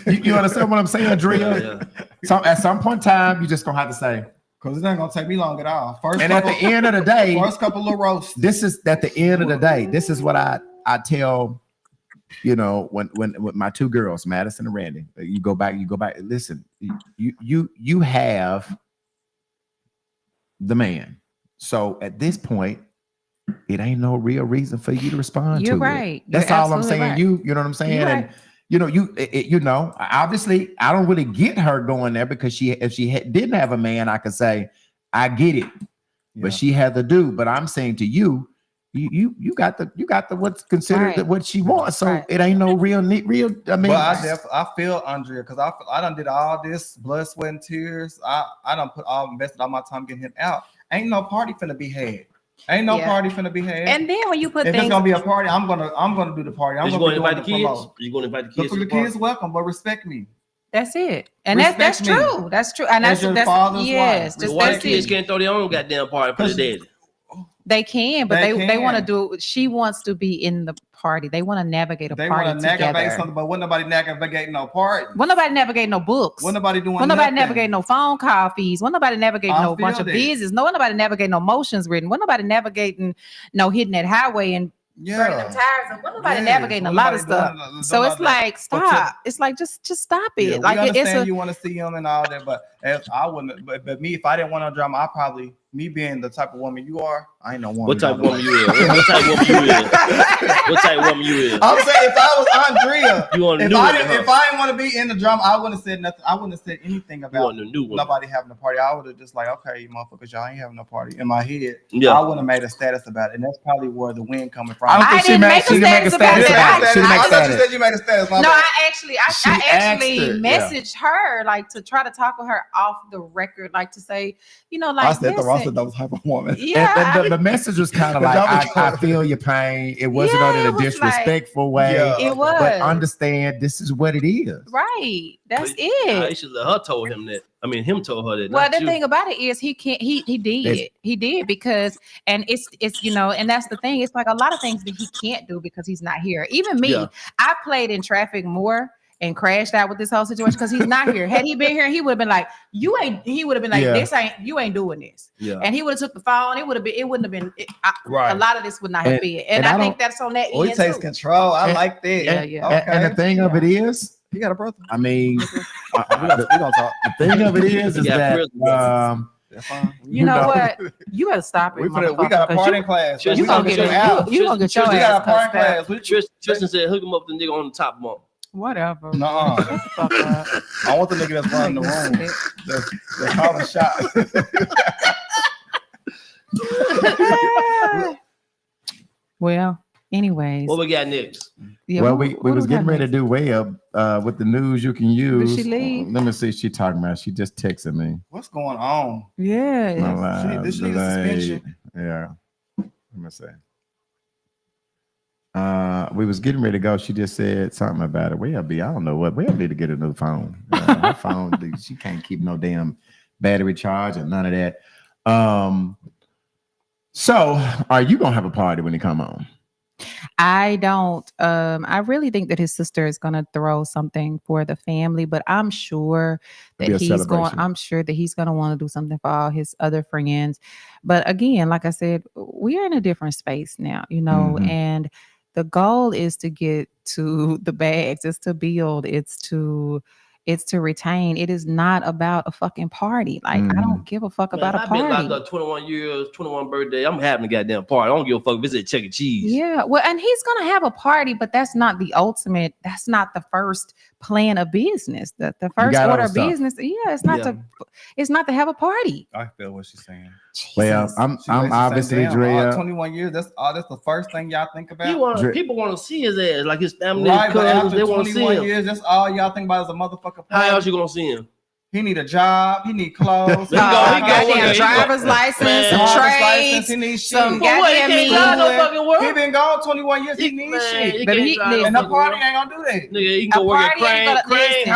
you understand what I'm saying, Dria? Yeah. So at some point in time, you just gonna have to say, Because it's not gonna take me long at all. and at the end of the day, first couple of roasts. this is at the end of the day. This is what I tell, you know, when with my two girls, Madison and Randy. You go back. Listen, you have the man. So at this point, it ain't no real reason for you to respond You're to right. it. That's You're all I'm absolutely saying. right. You know what I'm saying? You're And right. you know, you know, obviously, I don't really get her going there because if she didn't have a man, I could say, I get it, but she had to do. But I'm saying to you, you got the what's considered Right. what she wants. So Right. it ain't no real. I mean, But I feel Andrea because I done did all this blood, sweat, and tears. I done invested all my time getting him out. Ain't no party finna be had. Ain't no Yeah. party finna be had. And then when you put if things it's gonna be a party, I'm gonna do the party. I'm Is you gonna going be to invite doing the the kids? promo. You going to invite the kids? The to the party? kids welcome, but respect me. That's it. And Respect that's me. true. That's true. And As your father's yes, wife. just Why the that's kids it. can't throw their own goddamn party for the daddy? They can, but They they want to can. do. She wants to be in the party. They want to navigate a They party want to navigate together. something, but when nobody navigate no party. When nobody navigate no books. When nobody doing When nobody nothing. navigate no phone call fees. When nobody navigate I no bunch feel of that. business. No, when nobody navigate no motions written. When nobody navigating no hitting that highway and burning them tires. And when nobody navigating a lot of stuff. So it's like stop. It's like just stop it. Yeah, like we it's understand a you want to see him and all that, but if I wouldn't. But me, if I didn't want no drama, I probably me being the type of woman you are. I ain't no woman. What type of by the woman way. you is? What type of woman you is? What type of woman you is? I'm saying if I was Andrea, You want a if new I one, didn't, huh? if I didn't want to be in the drama, I wouldn't have said nothing. I wouldn't have said anything You about want a new one? nobody having a party. I would have just like, okay, you motherfuckers, y'all ain't having no party. In my head, Yeah. I wouldn't have made a status about it, and that's probably where the wind coming from. I don't think I she didn't made make a she didn't make a status about status that. about it. She didn't make a I thought you status. said you made a status. My No, bad. I She actually asked her, yeah. messaged her like to try to talk with her off the record, like to say, you know, like I said the listen, roster those type of woman. yeah, And the message was kind of But like, that was I feel your pain. It wasn't Yeah, on in it a was disrespectful way. Yeah. it was But understand this is what it is. right. That's I it. should let her told him that. I mean, him told her that. Well, not the you. thing about it is he can't. He did because, and it's you know, and that's the thing. It's like a lot of things that he can't do because he's not here. Even me, Yeah. I played in traffic more and crashed out with this whole situation because he's not here. Had he been here, he would have been like, "You ain't." He would have been like, Yeah. "This ain't. You ain't doing this." Yeah. And he would have took the phone. It would have been. It wouldn't have been. Right. A lot of this would not have And- been. and And I I think don't- that's on that Oh, he end takes too. control. I And- like that. Yeah, yeah. Okay. And the thing of it is, You got a brother. I mean, We gonna talk. the thing of it is Yeah, that prison. That's fine. You know what? You better stop it. We got a motherfucker, 'cause party you- class. You You gonna get Tristan- it. You gonna get your We ass got a party cussed out. class. Tristan said, hook him up with the nigga on the top bunk. Whatever. Nuh-uh. Shut the fuck up. I want the nigga that's running the room. That's calling shots. Well, anyways. What we got next? Yeah, well, what we do was got getting ready to next? do way up with the news you can use. she leave? Let me see. She talking about. She just texted me. What's going on? Yeah. Does she need a suspension? Yeah. Let me see. We was getting ready to go. She just said something about it. We'll be. I don't know what. We'll need to get a new phone. Her phone. She can't keep no damn battery charge and none of that. So, are you gonna have a party when he come home? I don't. I really think that his sister is gonna throw something for the family, but I'm sure that It'll be a he's going. celebration. I'm sure that he's gonna want to do something for all his other friends. But again, like I said, we are in a different space now, you know, Mhm. and the goal is to get to the bags. It's to build. It's to retain. It is not about a fucking party. Like I don't give a fuck Man, about a I've been locked party. up 21 years, 21 birthday. I'm having a goddamn party. I don't give a fuck if it's at Chuck E. Cheese. Yeah, well, and he's gonna have a party, but that's not the ultimate. That's not the first plan of business. The first got order other of stuff. business. Yeah, it's not to. It's not to have a party. I feel what she's saying. Well, I'm obviously Dria. 21 years. That's the first thing y'all think about. People want to see his ass, like his family, Right, his but cousins. after They want to see 21 him. years, that's all y'all think about is a motherfucker. How else you gonna see him? He need a job. He need clothes. Goddamn driver's license, some trades, He needs shit. some goddamn meat. He been gone 21 years. He needs shit. But he And the party ain't gonna do that. Nigga, he can go work at Crane.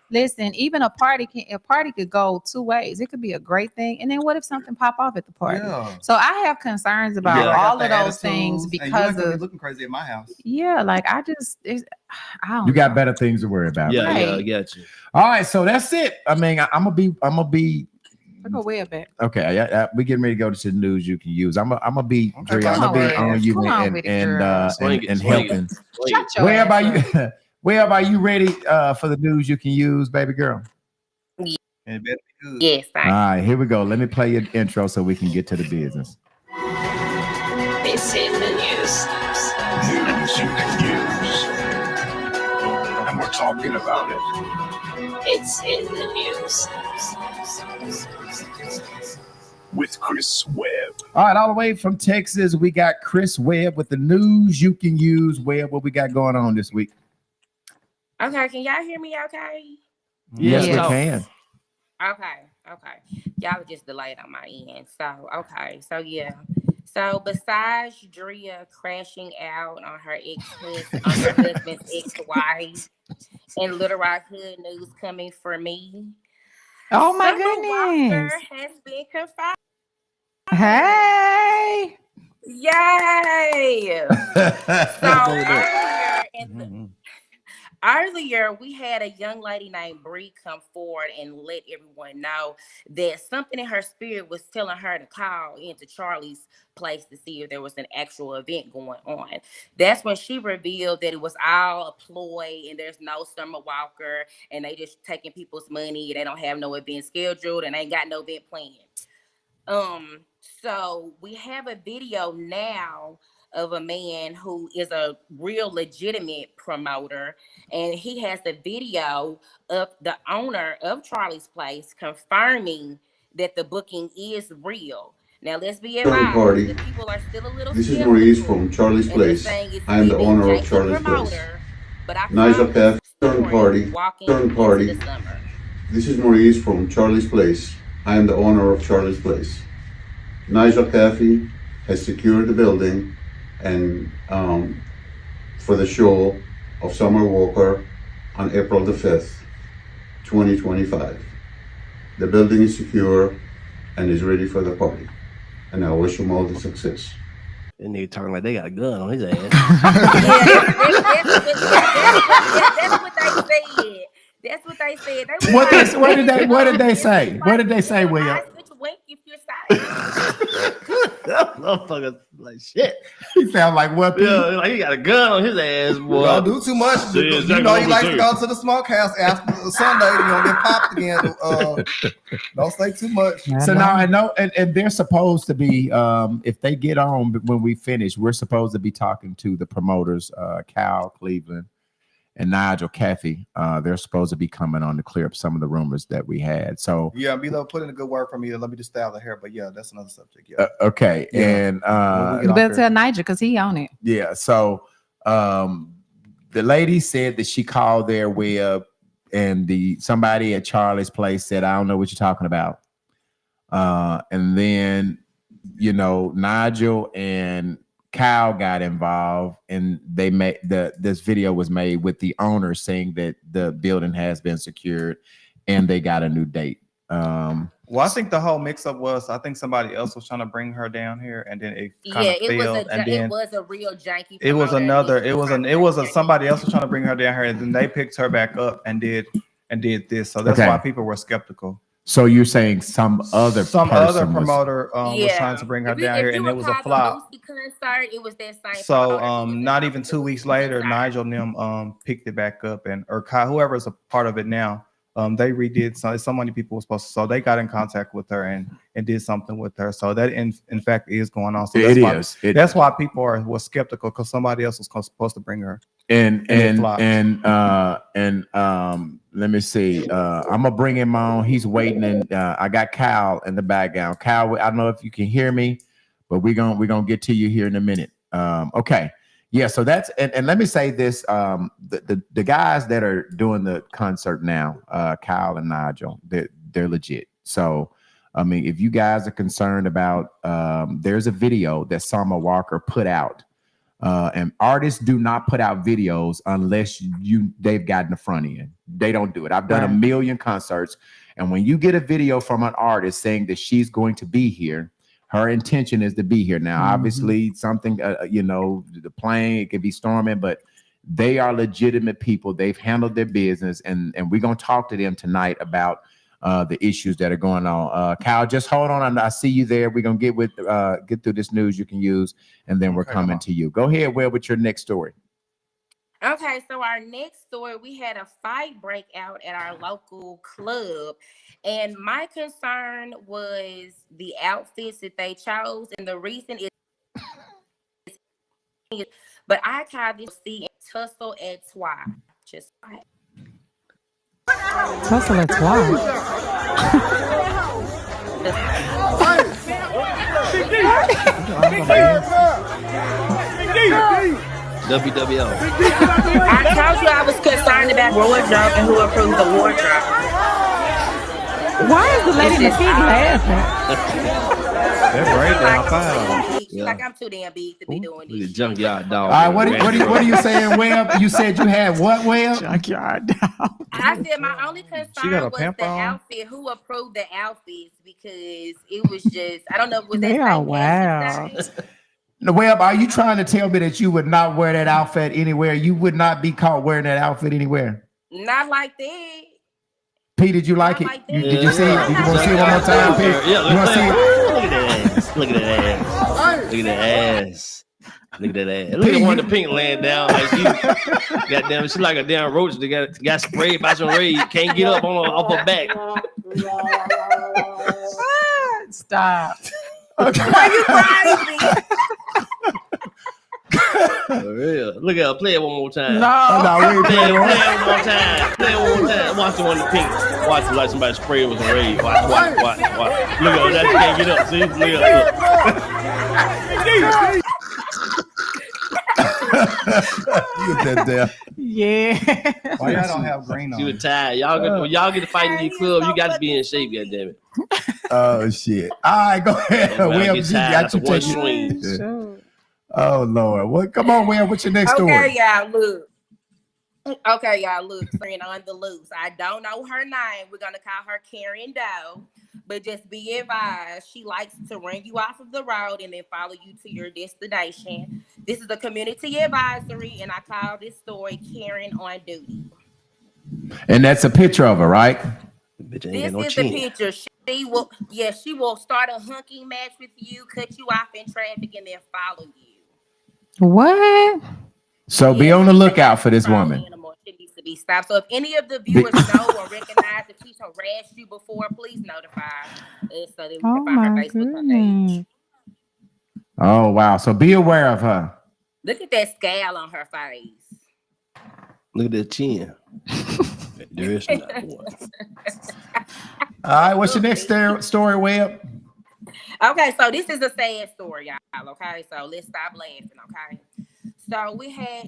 Listen, even a party could go two ways. It could be a great thing, and then what if something pop off at the party? Yeah. So I have concerns about all of those things And you because ain't gonna be of looking crazy at my house. like I don't You got better things to worry about. Yeah, Right. I got you. All right, so that's it. I mean, I'm gonna be. I go way back. Okay, we getting ready to go to the news you can use. I'm gonna be Dre, I'm come gonna be on, on you come on and with it, and girl. and helping. Shut your Where ass about up. you? Where are you ready for the news you can use, baby girl? And it better be good. Yes, All right, here we go. Let me play your intro so we can get to the business. It's in the news. News you can use. And we're talking about it. It's in the news. With Chris Webb. All right, all the way from Texas, we got Chris Webb with the news you can use. Webb, what we got going on this week? Okay, can y'all hear me okay? Yes, we Yeah. can. Okay. Y'all were just delayed on my end. So, okay. So, yeah. So, besides Dria crashing out on her husband's ex-wife and Little Rock Hood news coming for me, Oh my Summer goodness. Walker has been confirmed. Hey. Yay! So, earlier, we had a young lady named Bree come forward and let everyone know that something in her spirit was telling her to call into Charlie's place to see if there was an actual event going on. That's when she revealed that it was all a ploy and there's no Summer Walker and they just taking people's money. They don't have no event scheduled and ain't got no event planned. So we have a video now of a man who is a real legitimate promoter, and he has the video of the owner of Charlie's Place confirming that the booking is real. Now let's be advised, the people are still a little This is Maurice skeptical, from Charlie's and they're Place. saying it's I am the giving owner of Jake the Charlie's Place. promoter, but I Nigel call Path, this turn story party, walking turn into party. the summer. This is Maurice from Charlie's Place. I am the owner of Charlie's Place. Nigel Caffey has secured the building and for the show of Summer Walker on April the 5th, 2025. The building is secure and is ready for the party. And I wish him all the success. And they talking like they got a gun on his ass. That's what they said. That's what they said. What did they say? What did they say, William? Wink if you're silent. Motherfucker, like shit. He sound like what? Yeah, like he got a gun on his ass, boy. Don't do too much. Yeah, You exactly know what he we likes say. to go to the smokehouse after Sunday. You gonna get popped again. Don't say too much. So now I know, and they're supposed to be, if they get on when we finish, we're supposed to be talking to the promoters, Cal, Cleveland, and Nigel Caffey. They're supposed to be coming on to clear up some of the rumors that we had. So yeah, Milo, put in a good word for me. Let me just stay out of here. But yeah, that's another subject. Yeah. Okay. Yeah. And You better tell Nigel because he on it. yeah. So the lady said that she called their web, and somebody at Charlie's place said, I don't know what you're talking about. And then, Nigel and Kyle got involved, and they made this video was made with the owner saying that the building has been secured and they got a new date. Well, I think the whole mix-up was I think somebody else was trying to bring her down here, and then it kind of failed. It was a real janky. It was another. It was somebody else was trying to bring her down here, and then they picked her back up and did this. So that's why people were skeptical. So you're saying some other promoter was trying to bring her down here, and it was a flop. Concert, it was that same. So not even 2 weeks later, Nigel and them picked it back up, or Kyle, whoever's a part of it now. They redid so many people were supposed to, so they got in contact with her and did something with her. So that in fact is going on. So that's why people were skeptical, because somebody else was supposed to bring her. And let me see. I'm gonna bring him on. He's waiting, and I got Kyle in the background. Kyle, I don't know if you can hear me, but we're gonna get to you here in a minute. Okay. Yeah, so that's and let me say this: the guys that are doing the concert now, Kyle and Nigel, they're legit. So, I mean, if you guys are concerned about, there's a video that Summer Walker put out, and artists do not put out videos unless they've gotten the front end. They don't do it. I've done a million concerts, and when you get a video from an artist saying that she's going to be here, her intention is to be here. Now, obviously, something, the plane, it could be storming, but they are legitimate people. They've handled their business, and we're going to talk to them tonight about the issues that are going on. Kyle, just hold on. I see you there. We're going to get through this news you can use, and then we're coming to you. Go ahead, Will, with your next story. Okay, so our next story, we had a fight break out at our local club. And my concern was the outfits that they chose. And the reason is, but I call this the tussle et toi. Just like tussle et toi. WWO. I told you I was concerned about wardrobe and who approved the wardrobe. Why is the lady in the pig laughing? They're right down fine. She's like, I'm too damn big to be doing this. The junkyard dog. All right, what are you saying, Webb? You said you had what, Webb? Junkyard dog. I said my only concern was the outfit. Who approved the outfits? Because it was just, I don't know if it was that. They are wow. Webb, are you trying to tell me that you would not wear that outfit anywhere? You would not be caught wearing that outfit anywhere? Not like that. P, did you like it? Did you see it? Did you want to see it one more time, P? Yeah, you want to see it? Look at that ass. Look at that ass. Look at that ass. Look at that ass. Look at one of the pink laying down like she, goddamn, she like a damn roach that got sprayed by some raid. Can't get up off her back. Stop. Why you crying? For real. Look at her. Play it one more time. No, we ain't play it playing one more time. Play it one more time. Watch the one in the pink. Watch it like somebody sprayed with some raid. Watch. Look at her. That she can't get up. See? Look at her. You that there. Yeah. Why y'all don't have green on? You were tired. Y'all get to fight in your club. You got to be in shape, goddammit. Oh shit. All right, go ahead. Will, you got to take swing. Sure. Oh Lord. What? Come on, Will. What's your next story? Okay, y'all look. Friend on the loose. I don't know her name. We're gonna call her Karen Doe. But just be advised, she likes to run you off of the road and then follow you to your destination. This is a community advisory, and I call this story Karen on Duty. And that's a picture of her, right? This is the picture. She will start a hunking match with you, cut you off in traffic, and then follow you. What? So be on the lookout for this woman. She needs to be stopped. So if any of the viewers know or recognize if she's harassed you before, please notify us so that we can find her Facebook page. Oh wow! So be aware of her. Look at that scowl on her face. Look at that chin. There is not one. All right, what's your next story, Web? Okay, so this is a sad story, y'all. Okay, so let's stop laughing. Okay, so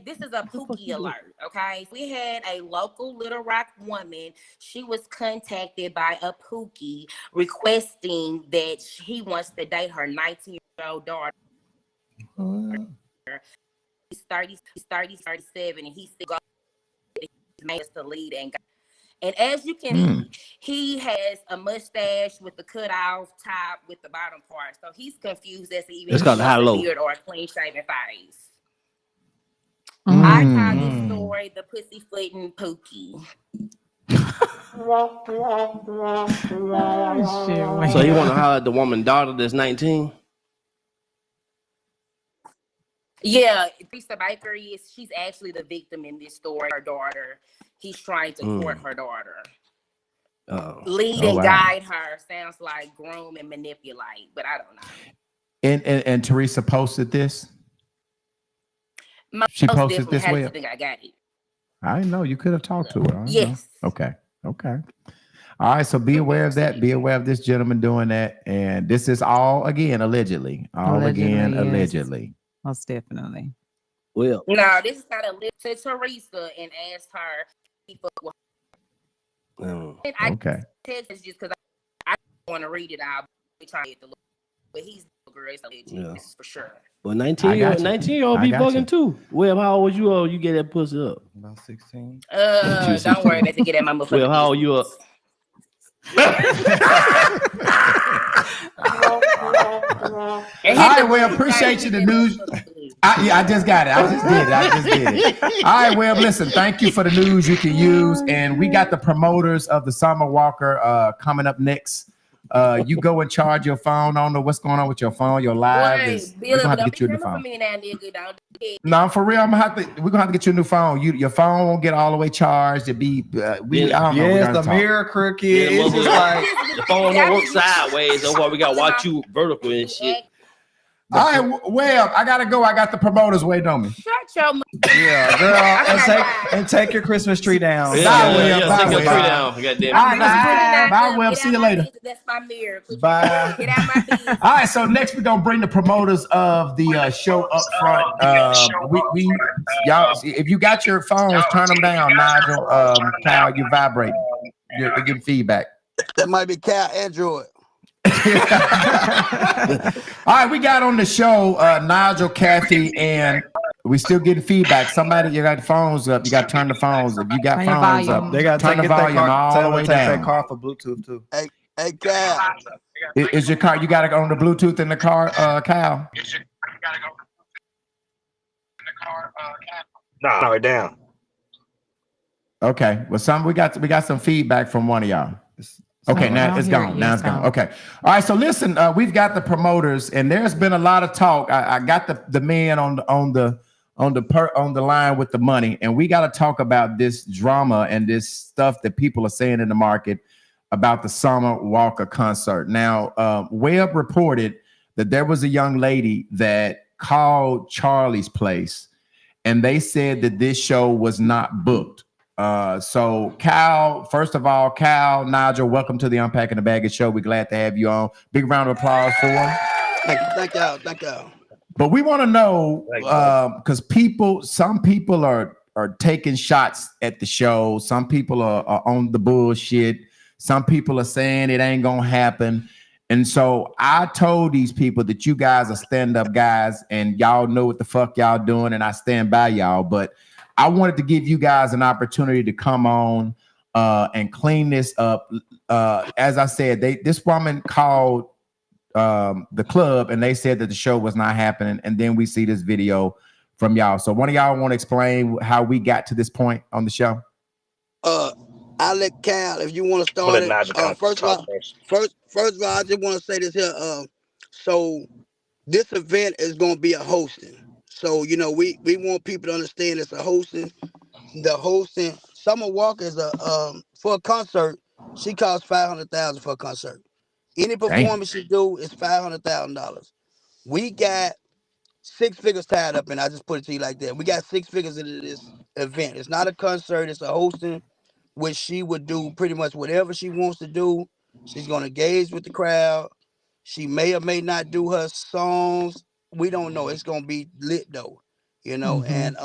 this is a Pookie alert. Okay, we had a local Little Rock woman. She was contacted by a Pookie requesting that he wants to date her 19-year-old daughter. He's 37, and he still goes to lead and as you can see, he has a mustache with the cut off top with the bottom part. So he's confused as to even if he wants a beard or a clean shaven face. I call this story the pussyfooting Pookie. So you want to holler at the woman's daughter that's 19? Yeah, Teresa Baker she's actually the victim in this story. Her daughter, he's trying to court her daughter. Lead and guide her sounds like groom and manipulate, but I don't know. And Teresa posted this. She posted this How way. do you think I got it? I know you could have talked to her. Yes. Okay. All right. So be aware of that. Be aware of this gentleman doing that. And this is all again allegedly. Allegedly. Most definitely. Well, no, this is not a list to Teresa and asked her. Okay. Text is just because I want to read it out. Trying to get the look, but he's the girl. This is for sure. Well, 19-year-old be bugging too. Well, how old was you? You get that pussy up? About 16. Don't worry about to get at my motherfucker. Well, how old you up? All right, well, appreciate you. The news. I just got it. I just did it. All right, well, listen, thank you for the news you can use. And we got the promoters of the Summer Walker coming up next. You go and charge your phone. I don't know what's going on with your phone. Your live we're gonna have to get you a new phone. No, for real, we're gonna have to get you a new phone. Your phone won't get all the way charged. It'd be I don't know. Yes, the mirror crooked. It's just like the phone don't work sideways. That's why we gotta watch you vertical and shit. All right, well, I gotta go. I got the promoters waiting on me. Shut your mouth. Yeah, girl, and take your Christmas tree down. Take your tree down. Goddamn. Bye, Web. See you later. That's my mirror. Bye. Get out my business. All right, so next we're gonna bring the promoters of the show up front. We y'all, if you got your phones, turn them down, Nigel. Kyle, you vibrate. You're getting feedback. That might be Cal Android. All right, we got on the show Nigel, Kathy, and we still getting feedback. Somebody, you got phones up. You got to turn the phones up. You got phones up. They got to turn the volume all the way down. That car for Bluetooth too. Hey, Cal. Is your car? You got to go on the Bluetooth in the car, Cal? No, we're down. Okay. Well, we got some feedback from one of y'all. Okay, now it's gone. Now it's gone. Okay. All right. So listen, we've got the promoters, and there's been a lot of talk. I got the man on the line with the money, and we got to talk about this drama and this stuff that people are saying in the market about the Summer Walker concert. Now, Webb reported that there was a young lady that called Charlie's Place, and they said that this show was not booked. So Kyle, first of all, Nigel, welcome to the Unpacking the Baggage show. We're glad to have you on. Big round of applause for him. Thank y'all. But we want to know, because some people are taking shots at the show. Some people are on the bullshit. Some people are saying it ain't gonna happen. And so I told these people that you guys are stand-up guys and y'all know what the fuck y'all doing, and I stand by y'all. But I wanted to give you guys an opportunity to come on and clean this up. As I said, this woman called the club and they said that the show was not happening. And then we see this video from y'all. So one of y'all want to explain how we got to this point on the show? I'll let Cal, if you want to start it. First of all, I just want to say this here. So this event is going to be a hosting. So, we want people to understand it's a hosting. The hosting, Summer Walker is for a concert, she costs $500,000 for a concert. Any performance she do is $500,000. We got 6 figures tied up, and I just put it to you like that. We got 6 figures into this event. It's not a concert; it's a hosting, which she would do pretty much whatever she wants to do. She's gonna engage with the crowd. She may or may not do her songs. We don't know. It's gonna be lit though, And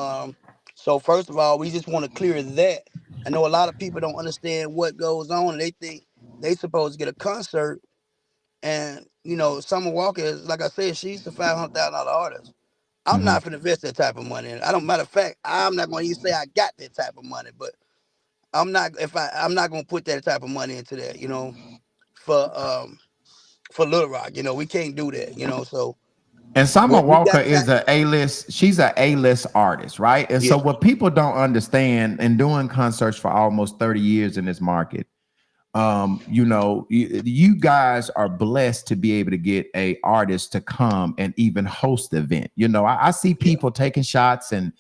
so first of all, we just want to clear that. I know a lot of people don't understand what goes on, and they think they supposed to get a concert. And Summer Walker is, like I said, she's the $500,000 artist. I'm not gonna invest that type of money. I don't. Matter of fact, I'm not gonna even say I got that type of money, but I'm not. I'm not gonna put that type of money into that. For Little Rock, we can't do that. So And Summer what we Walker got is a A-list. She's a A-list artist, right? And so Yeah. what people don't understand, in doing concerts for almost 30 years in this market, you guys are blessed to be able to get a artist to come and even host the event. I see people taking shots, and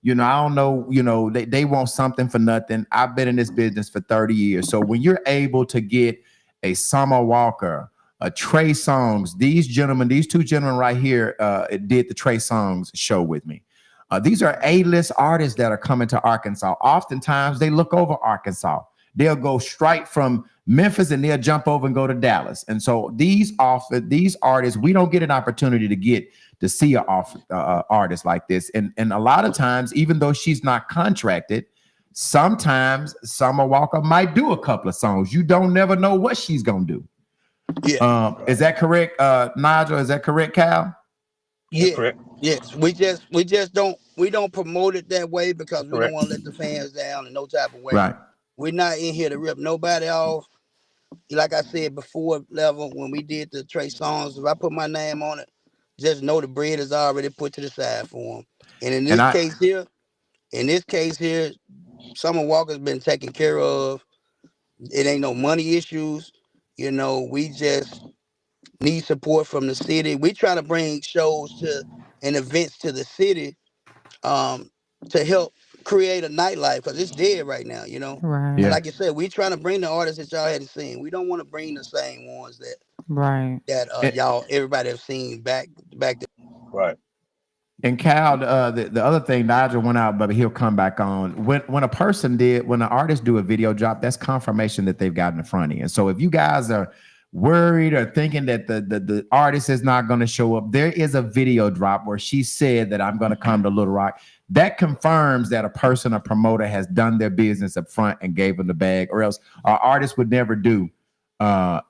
I don't know, they want something for nothing. I've been in this business for 30 years. So when you're able to get a Summer Walker, a Trey Songz, these two gentlemen right here did the Trey Songz show with me. These are A-list artists that are coming to Arkansas. Oftentimes they look over Arkansas. They'll go straight from Memphis and they'll jump over and go to Dallas. And so these artists, we don't get an opportunity to see an artist like this. And a lot of times, even though she's not contracted, sometimes Summer Walker might do a couple of songs. You don't never know what she's gonna do. Yeah. Is that correct, Nigel? Is that correct, Cal? Yeah. Yes. We just don't promote it that way because we don't want to let the fans down in no type of way. Right. We're not in here to rip nobody off. Like I said before, level when we did the Trey Songz, if I put my name on it, just know the bread is already put to the side for them. And in this case here, Summer Walker's been taken care of. It ain't no money issues. We just need support from the city. We trying to bring shows and events to the city to help create a nightlife because it's dead right now, Right. And like you said, we trying to bring the artists that y'all hadn't seen. We don't want to bring the same ones that y'all everybody have seen back then. Right. And Cal, the other thing, Nigel went out, but he'll come back on. When an artist do a video drop, that's confirmation that they've gotten the front end. So if you guys are worried or thinking that the artist is not going to show up, there is a video drop where she said that I'm going to come to Little Rock. That confirms that a promoter has done their business up front and gave them the bag, or else our artists would never do.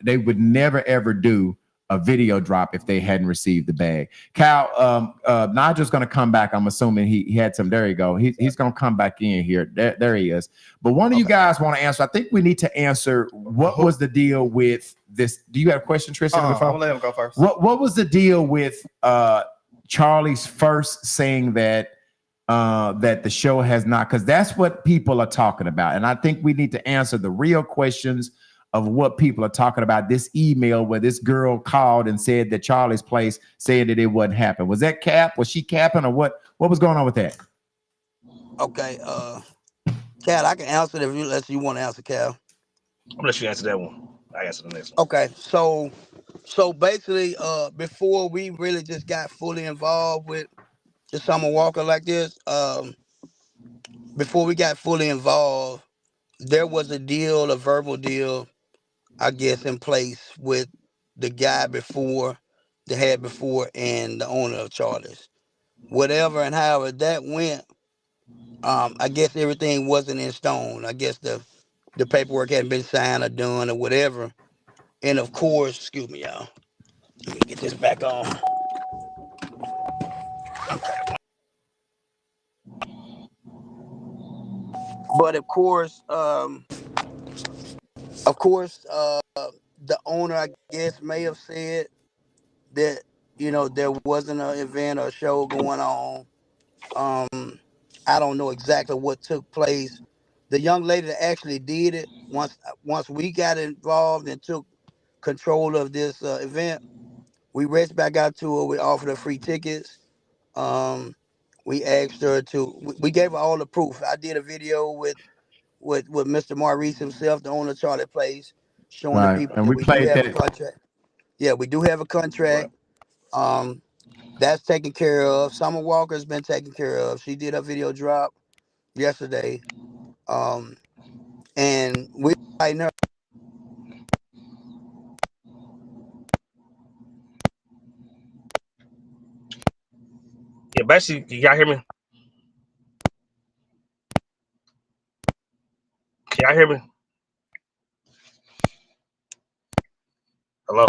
They would never ever do a video drop if they hadn't received the bag. Cal, Nigel's going to come back. I'm assuming he had some. There you go. He's going to come back in here. There he is. But one of you guys want to answer. I think we need to answer. What was the deal with this? Do you have a question, Tristan? I'm gonna let him go first. What was the deal with Charlie's first saying that the show has not? Because that's what people are talking about, and I think we need to answer the real questions of what people are talking about. This email where this girl called and said that Charlie's Place said that it wouldn't happen. Was that cap? Was she capping, or what was going on with that? Okay, Cal, I can answer it unless you want to answer, Cal. I'm gonna let you answer that one. I answer the next one. Okay, so basically, before we really just got fully involved with the Summer Walker like this, before we got fully involved, there was a verbal deal, I guess, in place with the guy before, and the owner of Charlie's. Whatever and however that went, I guess everything wasn't in stone. I guess the paperwork hadn't been signed or done or whatever. And of course, excuse me, y'all. Let me get this back on. But of course, the owner, I guess, may have said that there wasn't an event or show going on. I don't know exactly what took place. The young lady that actually did it, once we got involved and took control of this event, we reached back out to her. We offered her free tickets. We asked her we gave her all the proof. I did a video with Mr. Maurice himself, the owner of Charlie Place, showing the people and that we we do played have that. a contract. Yeah, we do have a contract. That's taken care of. Summer Walker's been taken care of. She did a video drop yesterday. And we right now. Yeah, basically, can y'all hear me? Can y'all hear me? Hello?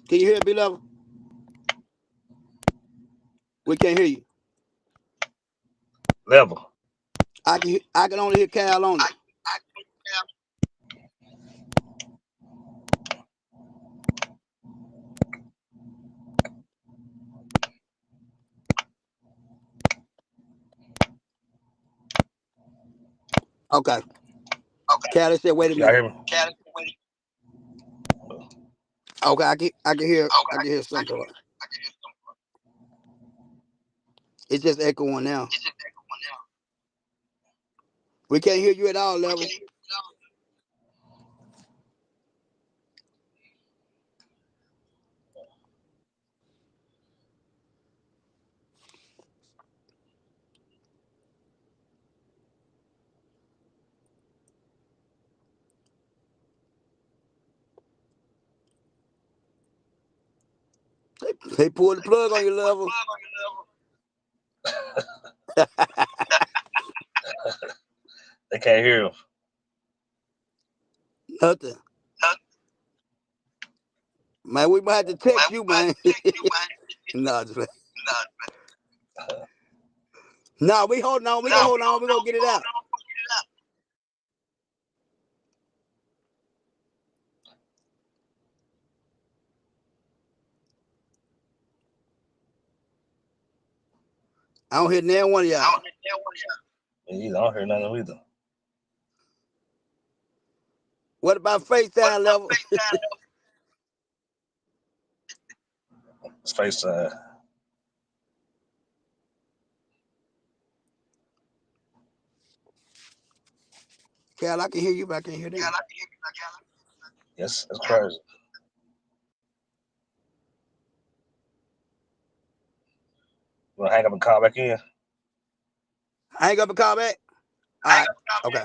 Can you hear it, B-Level? We can't hear you. Level. I can only hear Cal on it. Okay. Cal said, wait a Can y'all minute. hear me? Okay, I can hear something. It's just echoing now. We can't hear you at all, Level. They pulled the plug on your Level. They can't hear him. Nothing. Man, we might have to text you, man. No, just no, we holding on. We gonna hold on. We gonna get it out. I don't hear neither one of y'all. Me either. I don't hear nothing either. What about FaceTime, Level? It's FaceTime. Cal, I can hear you, but I can't hear them. Yes, that's crazy. You wanna hang up and call back in? Hang up and call back. All right. Okay.